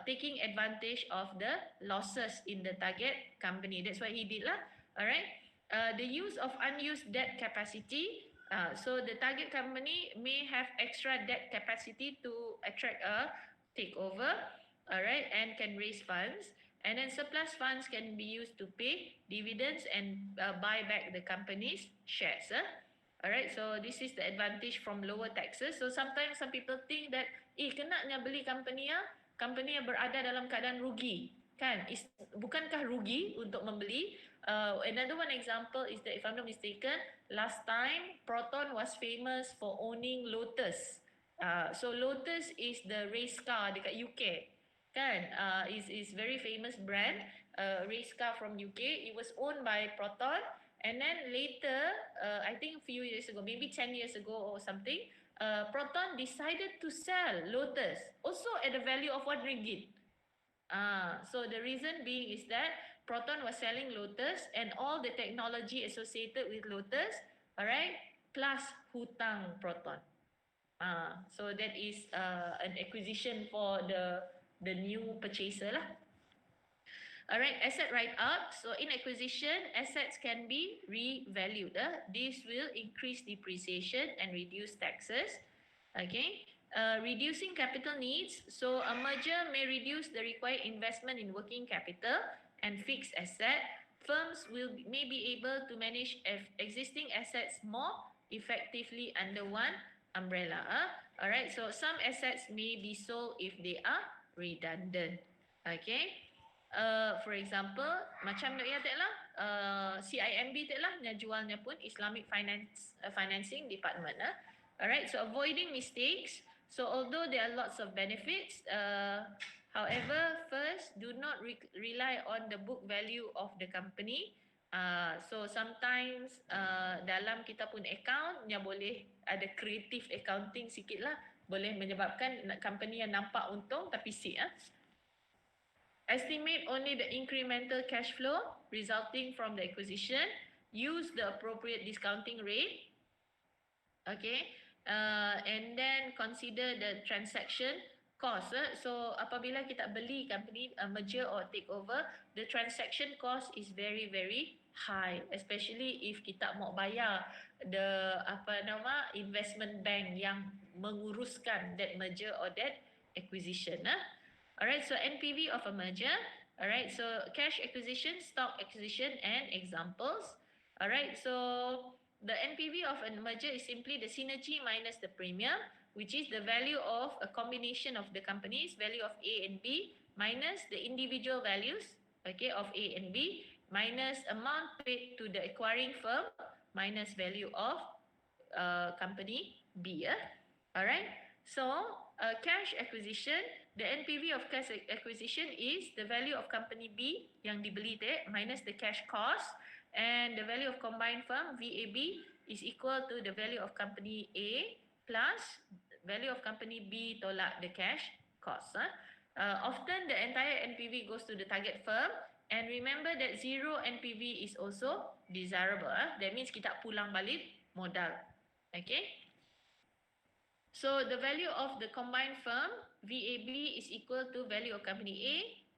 taking advantage of the losses in the target company. That's what he did lah. Alright. The use of unused debt capacity. So the target company may have extra debt capacity to attract a takeover, alright, and can raise funds. And then surplus funds can be used to pay dividends and buy back the company's shares. Alright, so this is the advantage from lower taxes. So sometimes some people think that, kenanya beli company yang berada dalam keadaan rugi. Kan? Bukankah rugi untuk membeli? Another one example is that if I'm not mistaken, last time Proton was famous for owning Lotus. So Lotus is the race car dekat UK. Kan? Is very famous brand, race car from UK. It was owned by Proton, and then later, I think a few years ago, maybe 10 years ago or something, Proton decided to sell Lotus also at the value of RM1. So the reason being is that Proton was selling Lotus and all the technology associated with Lotus, alright, plus hutang Proton. So that is an acquisition for the new purchaser lah. Alright, asset write-up. So in acquisition, assets can be revalued. This will increase depreciation and reduce taxes. Okay. Reducing capital needs. So a merger may reduce the required investment in working capital and fixed asset. Firms may be able to manage existing assets more effectively under one umbrella. Alright, so some assets may be sold if they are redundant. Okay. For example, macam nak tak lah, CIMB tak lah, jualnya pun Islamic Financing Department. Alright, so avoiding mistakes. So although there are lots of benefits, however, first, do not rely on the book value of the company. So sometimes dalam kita pun account yang boleh ada creative accounting sikit lah, boleh menyebabkan company yang nampak untung tapi si. Estimate only the incremental cash flow resulting from the acquisition. Use the appropriate discounting rate. Okay. And then consider the transaction cost. So apabila kita beli company merger or takeover, the transaction cost is very very high, especially if kita mau bayar the investment bank yang menguruskan that merger or that acquisition. Alright, so NPV of a merger. Alright, so cash acquisition, stock acquisition, and examples. Alright, so the NPV of a merger is simply the synergy minus the premium, which is the value of a combination of the companies, value of A and B, minus the individual values, okay, of A and B, minus amount paid to the acquiring firm, minus value of company B. Alright, so cash acquisition, the NPV of cash acquisition is the value of company B yang dibeli minus the cash cost, and the value of combined firm VAB is equal to the value of company A plus value of company B tolak the cash cost. Often the entire NPV goes to the target firm, and remember that zero NPV is also desirable. That means kita pulang balik modal. Okay. So the value of the combined firm VAB is equal to value of company A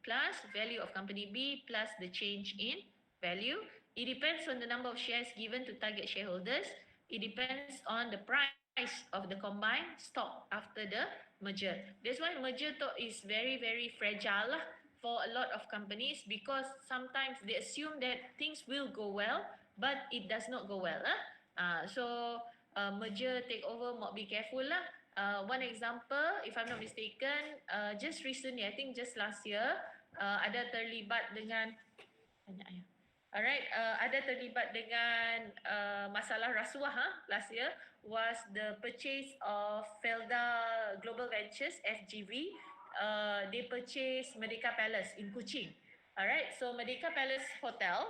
plus value of company B plus the change in value. It depends on the number of shares given to target shareholders. It depends on the price of the combined stock after the merger. That's why merger is very very fragile for a lot of companies, because sometimes they assume that things will go well, but it does not go well. So merger takeover, mau be careful lah. One example, if I'm not mistaken, just recently, I think just last year, ada terlibat dengan alright, ada terlibat dengan masalah rasuah last year, was the purchase of Felda Global Ventures FGV. They purchased Merdeka Palace in Kuching. Alright, so Merdeka Palace Hotel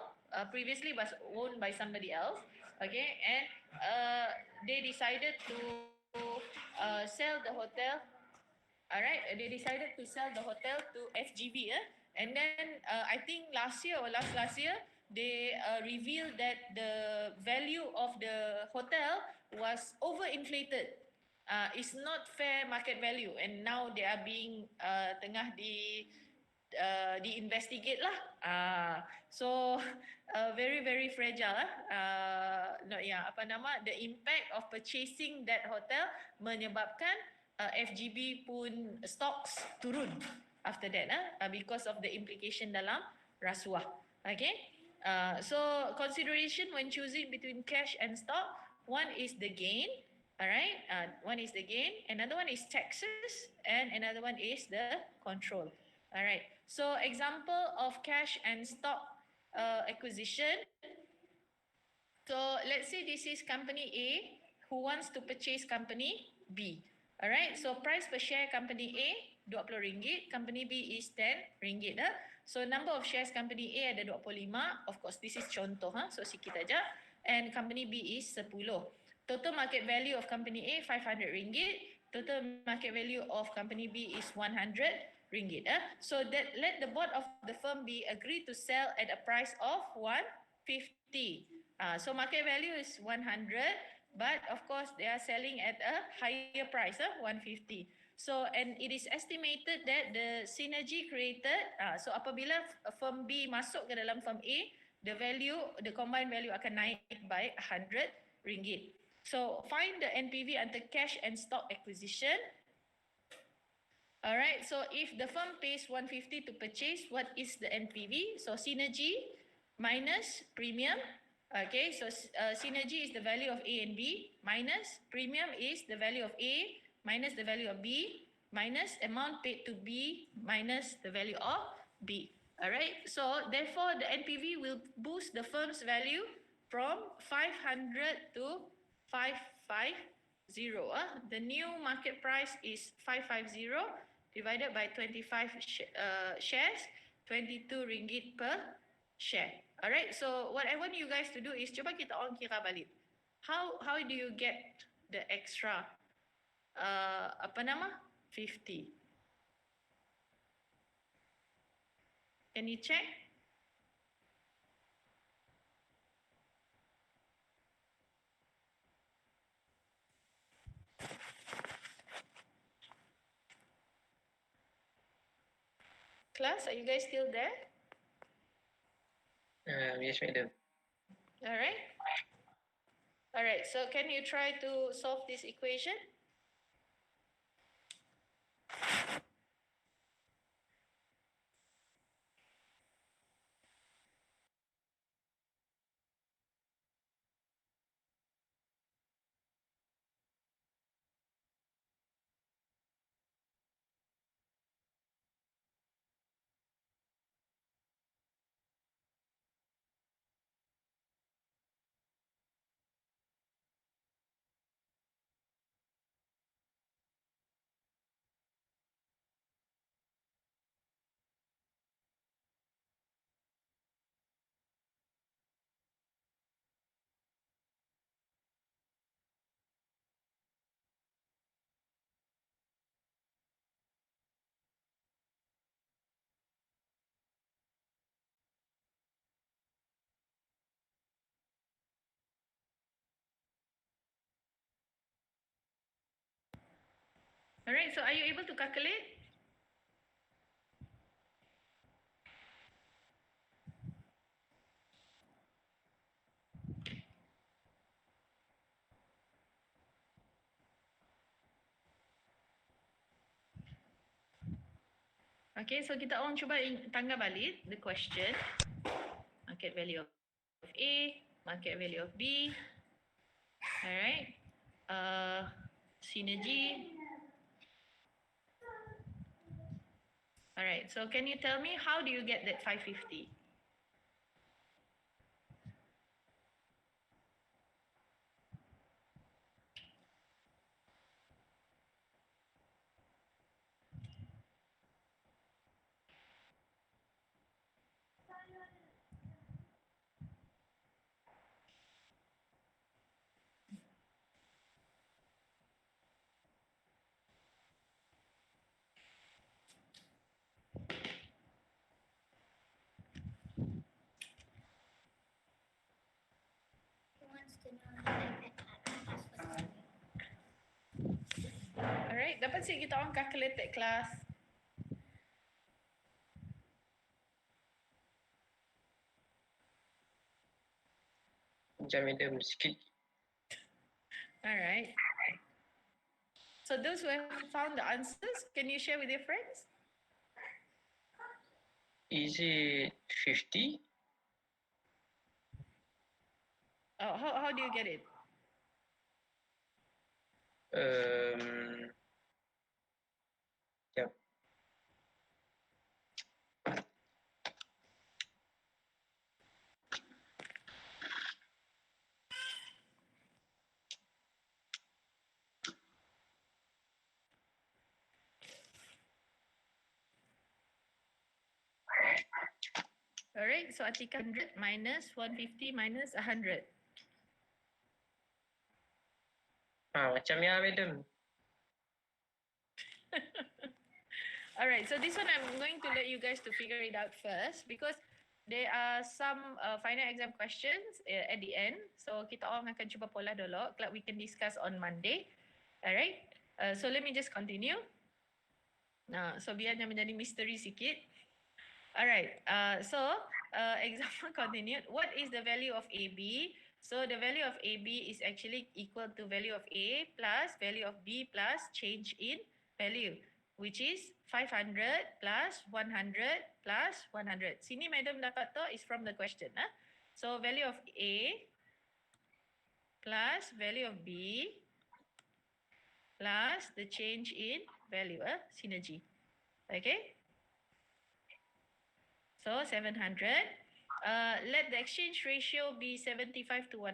previously was owned by somebody else. Okay, and they decided to sell the hotel. Alright, they decided to sell the hotel to FGV. And then I think last year or last year, they revealed that the value of the hotel was overinflated. It's not fair market value, and now they are being tengah diinvestigate lah. So very very fragile. The impact of purchasing that hotel menyebabkan FGB pun stocks turun after that because of the implication dalam rasuah. Okay. So consideration when choosing between cash and stock, one is the gain. Alright, one is the gain, another one is taxes, and another one is the control. Alright, so example of cash and stock acquisition. So let's say this is company A who wants to purchase company B. Alright, so price per share company A RM20, company B is RM10. So number of shares company A ada 25. Of course, this is contoh, so sikit aja. And company B is 10. Total market value of company A RM500. Total market value of company B is RM100. So that let the board of the firm be agreed to sell at a price of RM150. So market value is RM100, but of course they are selling at a higher price, RM150. So and it is estimated that the synergy created, so apabila firm B masuk ke dalam firm A, the combined value akan naik by RM100. So find the NPV under cash and stock acquisition. Alright, so if the firm pays RM150 to purchase, what is the NPV? So synergy minus premium. Okay, so synergy is the value of A and B, minus premium is the value of A, minus the value of B, minus amount paid to B, minus the value of B. Alright, so therefore the NPV will boost the firm's value from 500 to 550. The new market price is 550 divided by 25 shares, RM22 per share. Alright, so what I want you guys to do is cuba kita orang kira balik. How do you get the extra apa nama? 50. Can you check? Class, are you guys still there? Yes, madam. Alright. Alright, so can you try to solve this equation? Alright, so are you able to calculate? Okay, so kita orang cuba tangga balik the question. Market value of A, market value of B. Alright. Synergy. Alright, so can you tell me how do you get that 550? Alright, dapat sih kita orang calculate that class. Sekejap, madam. Sikit. Alright. So those who have found the answers, can you share with your friends? Is it 50? Oh, how do you get it? Yep. Alright, so artikel 100 minus 150 minus 100. Macam ya, madam. Alright, so this one I'm going to let you guys to figure it out first because there are some final exam questions at the end. So kita orang akan cuba pola dulu. Like we can discuss on Monday. Alright, so let me just continue. So biarnya menjadi misteri sikit. Alright, example continued. What is the value of AB? So the value of AB is actually equal to value of A plus value of B plus change in value, which is 500 plus 100 plus 100. Sini madam dapat tu is from the question. So value of A plus value of B plus the change in value, synergy. Okay? So 700. Let the exchange ratio be 75 to 100.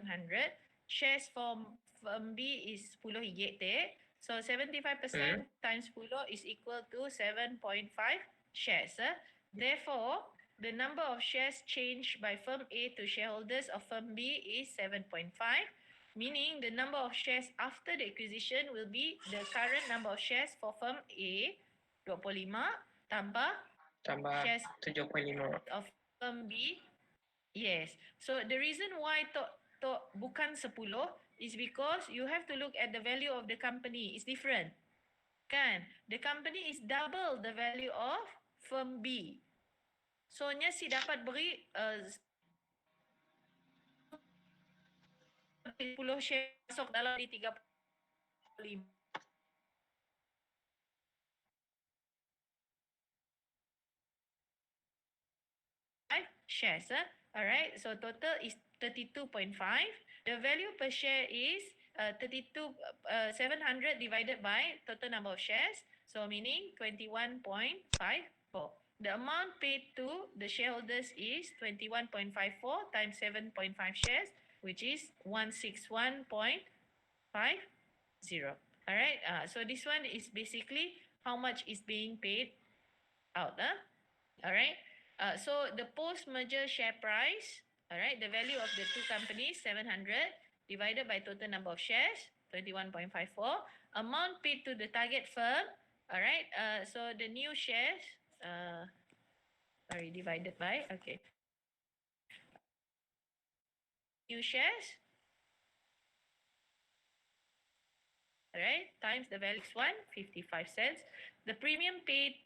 Shares from firm B is 10 ringgit there. So 75% times 10 is equal to 7.5 shares. Therefore, the number of shares changed by firm A to shareholders of firm B is 7.5, meaning the number of shares after the acquisition will be the current number of shares for firm A, 25, tambah Tambah shares 75. of firm B. Yes. So the reason why to bukan 10 is because you have to look at the value of the company. It's different. Kan? The company is double the value of firm B. So nya si dapat beri 10 share masuk dalam di 35 shares. Alright, so total is 32.5. The value per share is 700 divided by total number of shares. So meaning 21.54. The amount paid to the shareholders is 21.54 times 7.5 shares, which is 161.50. Alright, so this one is basically how much is being paid out. Alright. So the post-merger share price, all right, the value of the two companies, 700 divided by total number of shares, 21.54. Amount paid to the target firm, all right. So the new shares, divided by, okay. New shares, all right, times the value is 55 cents. The premium paid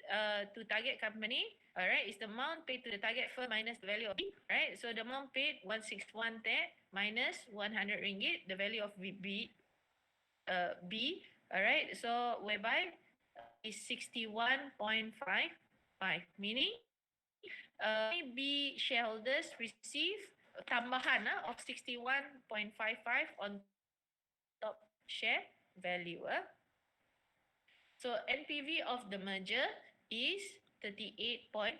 to target company, all right, is the amount paid to the target firm minus the value of B, right? So the amount paid 161 there minus 100 ringgit, the value of B, all right. So whereby is 61.55, meaning B shareholders receive tambahan of 61.55 on top share value. So NPV of the merger is 38.45.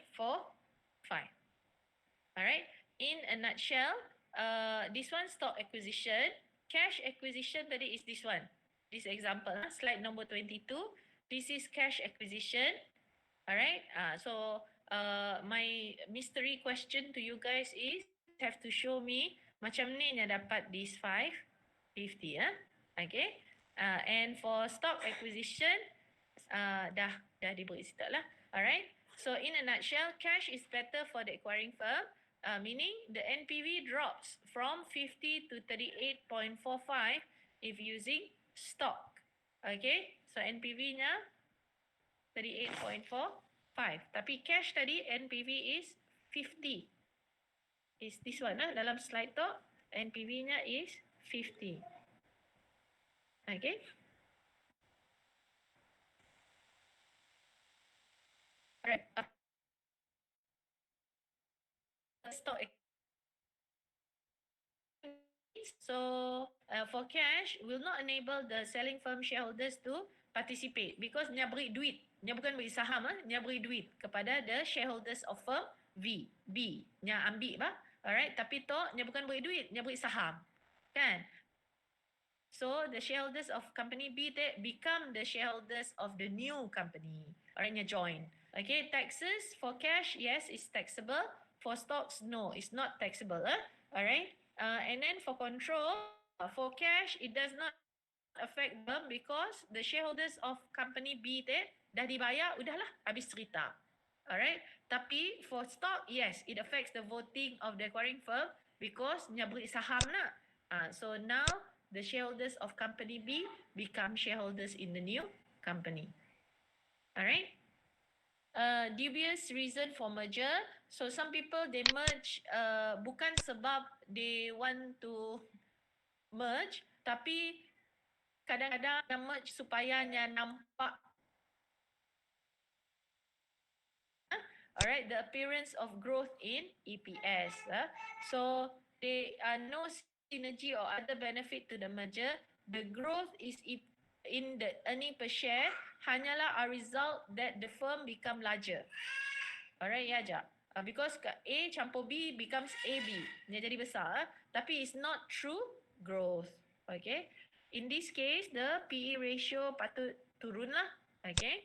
Alright. In a nutshell, this one stock acquisition, cash acquisition tadi is this one. This example, slide number 22. This is cash acquisition. Alright. So my mystery question to you guys is have to show me macam ni nya dapat this 550 Okay. And for stock acquisition, dah diberi situ lah. Alright. So in a nutshell, cash is better for the acquiring firm, meaning the NPV drops from 50 to 38.45 if using stock. Okay. So NPV-nya 38.45. Tapi cash tadi NPV is 50. Is this one dalam slide tu NPV-nya is 50. Okay. Alright. Stock. So for cash will not enable the selling firm shareholders to participate because dia beri duit. Dia bukan beri saham, dia beri duit kepada the shareholders of firm B. Dia ambil bah. Alright, tapi tu dia bukan beri duit, dia beri saham. Kan? So the shareholders of company B become the shareholders of the new company. Alright, dia join. Okay, taxes for cash, yes, it's taxable. For stocks, no, it's not taxable. Alright. And then for control, for cash, it does not affect them because the shareholders of company B dah dibayar, udahlah, habis cerita. Alright. Tapi for stock, yes, it affects the voting of the acquiring firm because dia beri saham lah. So now the shareholders of company B become shareholders in the new company. Alright. Dubious reason for merger. So some people they merge bukan sebab they want to merge, tapi kadang-kadang merge supaya nampak alright the appearance of growth in EPS. So there are no synergy or other benefit to the merger. The growth is in the earning per share hanyalah a result that the firm become larger. Alright, ya Jap. Because A campur B becomes AB. Dia jadi besar. Tapi it's not true growth. Okay. In this case, the PE ratio patut turun lah. Okay.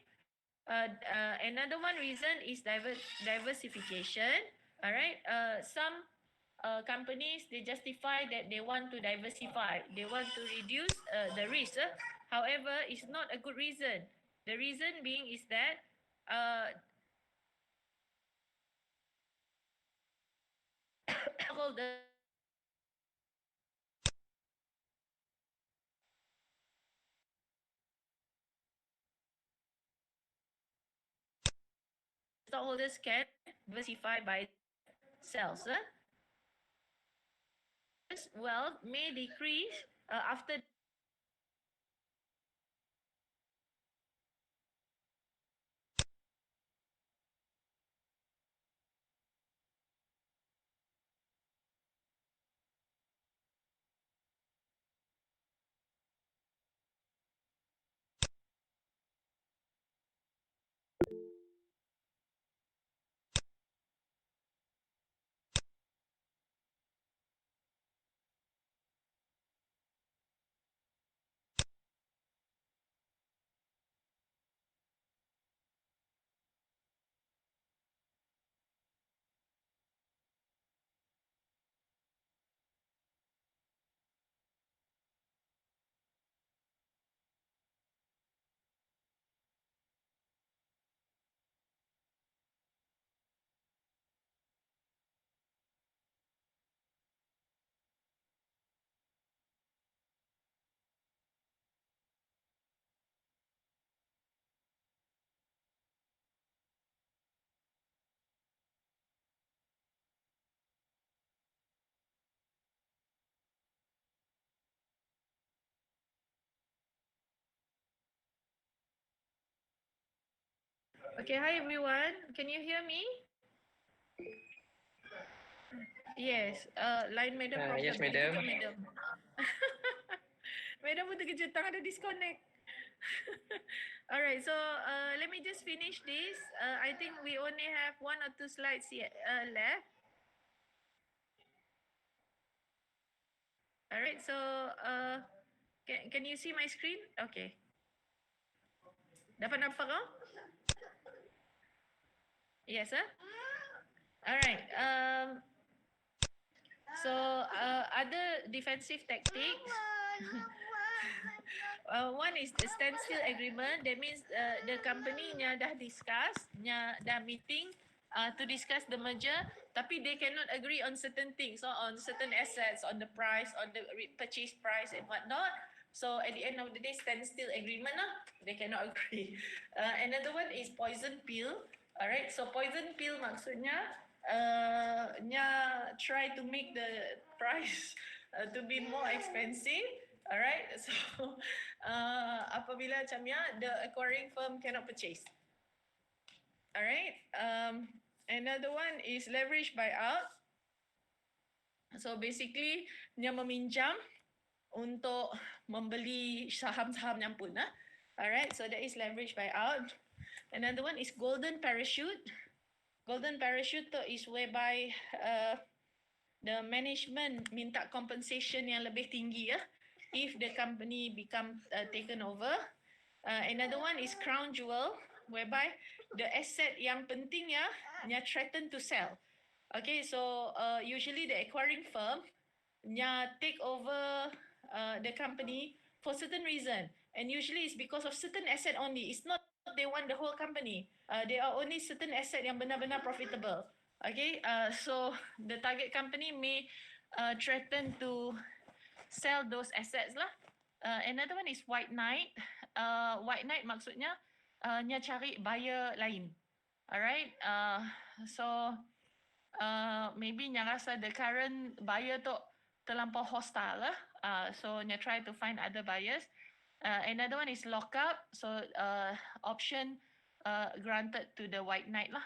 Another one reason is diversification. All right. Some companies, they justify that they want to diversify, they want to reduce the risk. However, it's not a good reason. The reason being is that the stockholders can diversify by sales. Wealth may decrease after Okay, hi everyone. Can you hear me? Yes, line madam problem. Yes, madam. Terkejut madam. Madam pun terkejut, tak ada disconnect. Alright, so let me just finish this. I think we only have 1 or 2 slides yet, left. Alright, so can you see my screen? Okay. Dapat nampak kau? Yes, sir. Alright. So other defensive tactics. One is the standstill agreement. That means the company nya dah discuss, nya dah meeting to discuss the merger, tapi they cannot agree on certain things, on certain assets, on the price, on the purchase price and whatnot. So at the end of the day, standstill agreement lah. They cannot agree. Another one is poison pill. Alright, so poison pill maksudnya nya try to make the price to be more expensive. Alright, so apabila macamnya the acquiring firm cannot purchase. Alright, another one is leverage buyout. So basically, dia meminjam untuk membeli saham-saham nyampun. Alright, so that is leverage buyout. Another one is golden parachute. Golden parachute is whereby the management minta compensation yang lebih tinggi if the company become taken over. Another one is crown jewel, whereby the asset yang penting threaten to sell. Okay, so usually the acquiring firm take over the company for certain reason, and usually it's because of certain asset only. It's not they want the whole company. There are only certain asset yang benar-benar profitable. Okay, so the target company may threaten to sell those assets lah. Another one is white knight. White knight maksudnya nya cari buyer lain. Alright, so maybe nya rasa the current buyer tu terlampau hostile lah. So nya try to find other buyers. Another one is lockup. So option granted to the white knight lah.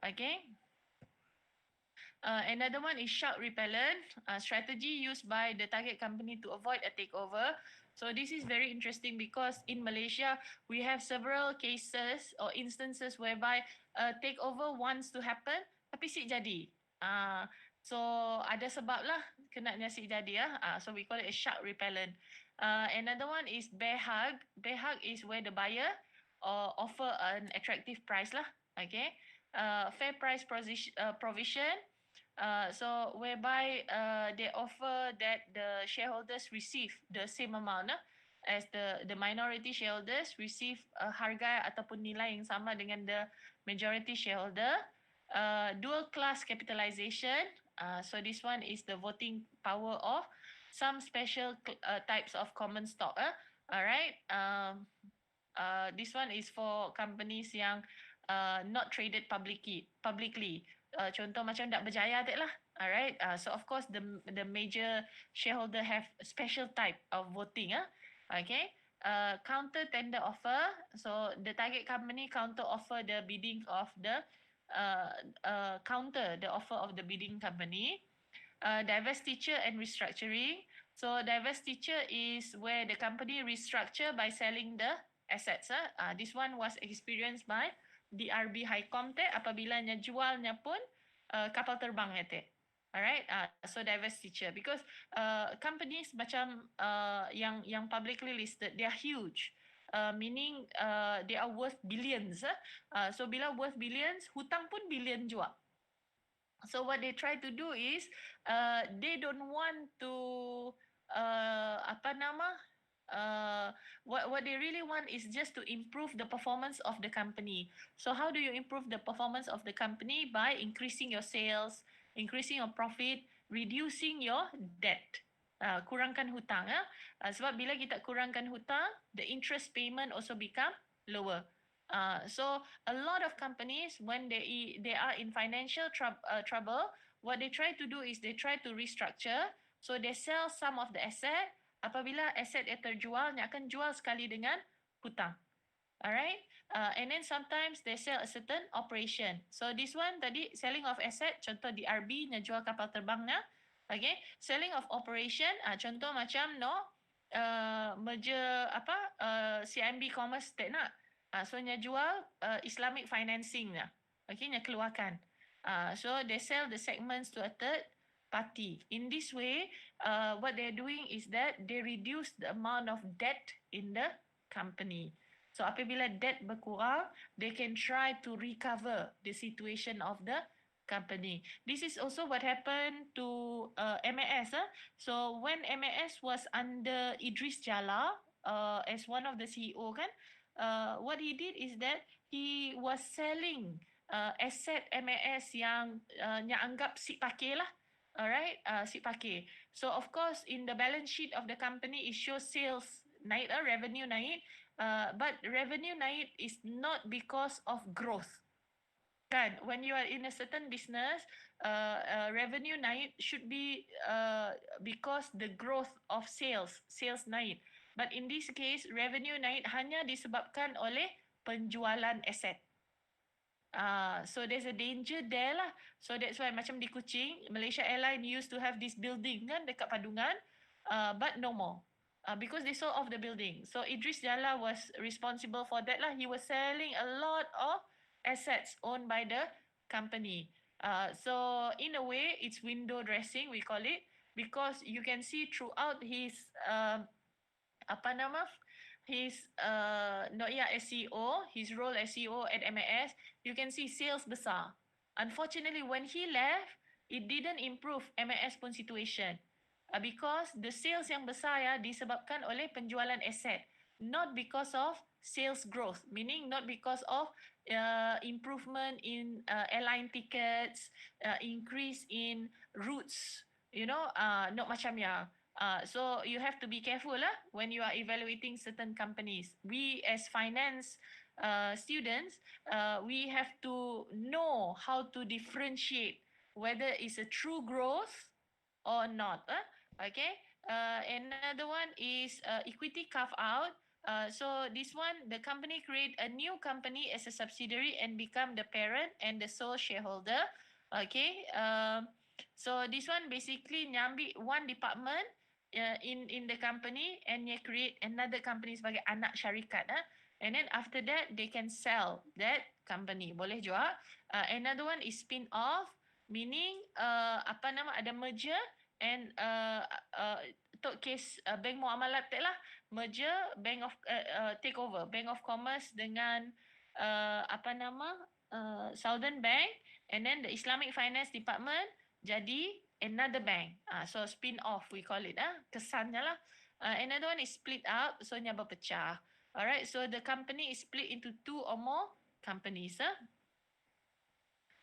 Okay. Another one is shark repellent, strategy used by the target company to avoid a takeover. So this is very interesting because in Malaysia, we have several cases or instances whereby a takeover wants to happen, tapi sik jadi. So ada sebab lah kenanya sik jadi. So we call it a shark repellent. Another one is bear hug. Bear hug is where the buyer offer an attractive price lah. Okay. fair price provision. So whereby they offer that the shareholders receive the same amount as the minority shareholders receive harga ataupun nilai yang sama dengan the majority shareholder. Dual class capitalization. So this one is the voting power of some special types of common stock. Alright. This one is for companies yang not traded publicly. Contoh macam Dak Berjaya tak lah. Alright. So of course the major shareholder have a special type of voting. Okay. Counter tender offer. So the target company counter offer the bidding of the counter the offer of the bidding company. Divestiture and restructuring. So divestiture is where the company restructure by selling the assets. This one was experienced by DRB Highcom apabila nya jualnya pun kapal terbang Alright, so divestiture because companies macam yang publicly listed, they are huge. Meaning they are worth billions. So bila worth billions, hutang pun billion juga. So what they try to do is they don't want to what they really want is just to improve the performance of the company. So how do you improve the performance of the company? By increasing your sales, increasing your profit, reducing your debt. Kurangkan hutang. Sebab bila kita kurangkan hutang, the interest payment also become lower. So a lot of companies, when they are in financial trouble, what they try to do is they try to restructure. So they sell some of the asset. Apabila aset yang terjual, dia akan jual sekali dengan hutang. Alright, and then sometimes they sell a certain operation. So this one tadi selling of asset, contoh DRB nya jual kapal terbangnya. Okay, selling of operation, contoh macam merger CIMB Commerce tak nak. So nya jual Islamic financing nya. Okay, nya keluarkan. So they sell the segments to a third party. In this way, what they're doing is that they reduce the amount of debt in the company. So apabila debt berkurang, they can try to recover the situation of the company. This is also what happened to MAS. So when MAS was under Idris Jala as one of the CEO kan, what he did is that he was selling asset MAS yang anggap sip pakai lah. Alright, sip pakai. So of course in the balance sheet of the company it shows sales naik, revenue naik, but revenue naik is not because of growth. Kan, when you are in a certain business, revenue naik should be because the growth of sales naik. But in this case, revenue naik hanya disebabkan oleh penjualan aset. So there's a danger there lah. So that's why macam di Kuching, Malaysia Airlines used to have this building kan dekat Padungan, but no more. Because they sold off the building. So Idris Jala was responsible for that lah. He was selling a lot of assets owned by the company. So in a way, it's window dressing, we call it, because you can see throughout his his not yet as CEO, his role as CEO at MAS, you can see sales besar. Unfortunately, when he left, it didn't improve MAS pun situation. Because the sales yang besar disebabkan oleh penjualan aset, not because of sales growth, meaning not because of improvement in airline tickets, increase in routes, not macam yang. So you have to be careful when you are evaluating certain companies. We as finance students, we have to know how to differentiate whether it's a true growth or not. Okay. Another one is equity carve out. So this one, the company create a new company as a subsidiary and become the parent and the sole shareholder. Okay. So this one basically nyambi one department in the company and they create another company sebagai anak syarikat. And then after that, they can sell that company. Boleh juga. Another one is spin off, meaning ada merger and untuk case Bank Muamalat lah, merger Bank of takeover Bank of Commerce dengan Southern Bank, and then the Islamic Finance Department jadi another bank. So spin off we call it. Kesannya lah. Another one is split up, so nya berpecah. Alright, so the company is split into 2 or more companies.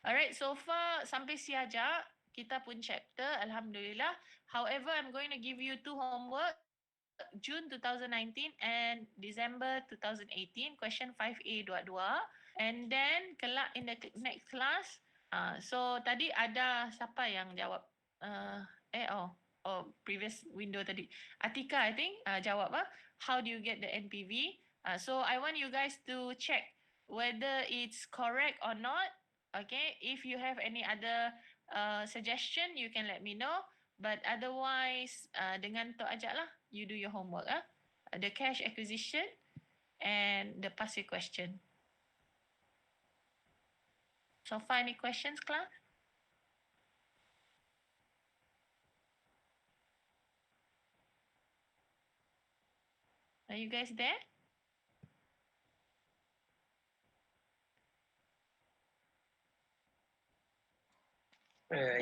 Alright, so far sampai siaja kita pun chapter, Alhamdulillah. However, I'm going to give you 2 homework, June 2019 and December 2018, question 5A dua-dua. And then kelak in the next class, so tadi ada siapa yang jawab? Previous window tadi. Atika, I think, jawab how do you get the NPV? So I want you guys to check whether it's correct or not. Okay, if you have any other suggestion, you can let me know. But otherwise, dengan tu aja lah, you do your homework. The cash acquisition and the passive question. So far, any questions, class? Are you guys there?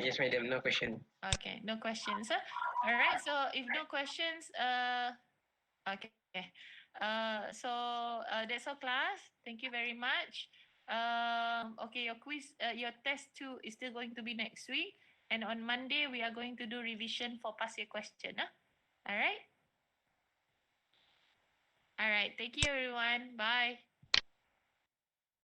Yes, madam, no question. Okay, no questions. All right, so if no questions, okay. That's all, class. Thank you very much. Okay, your quiz, your test 2 is still going to be next week. And on Monday, we are going to do revision for past year question. All right? All right, thank you, everyone. Bye.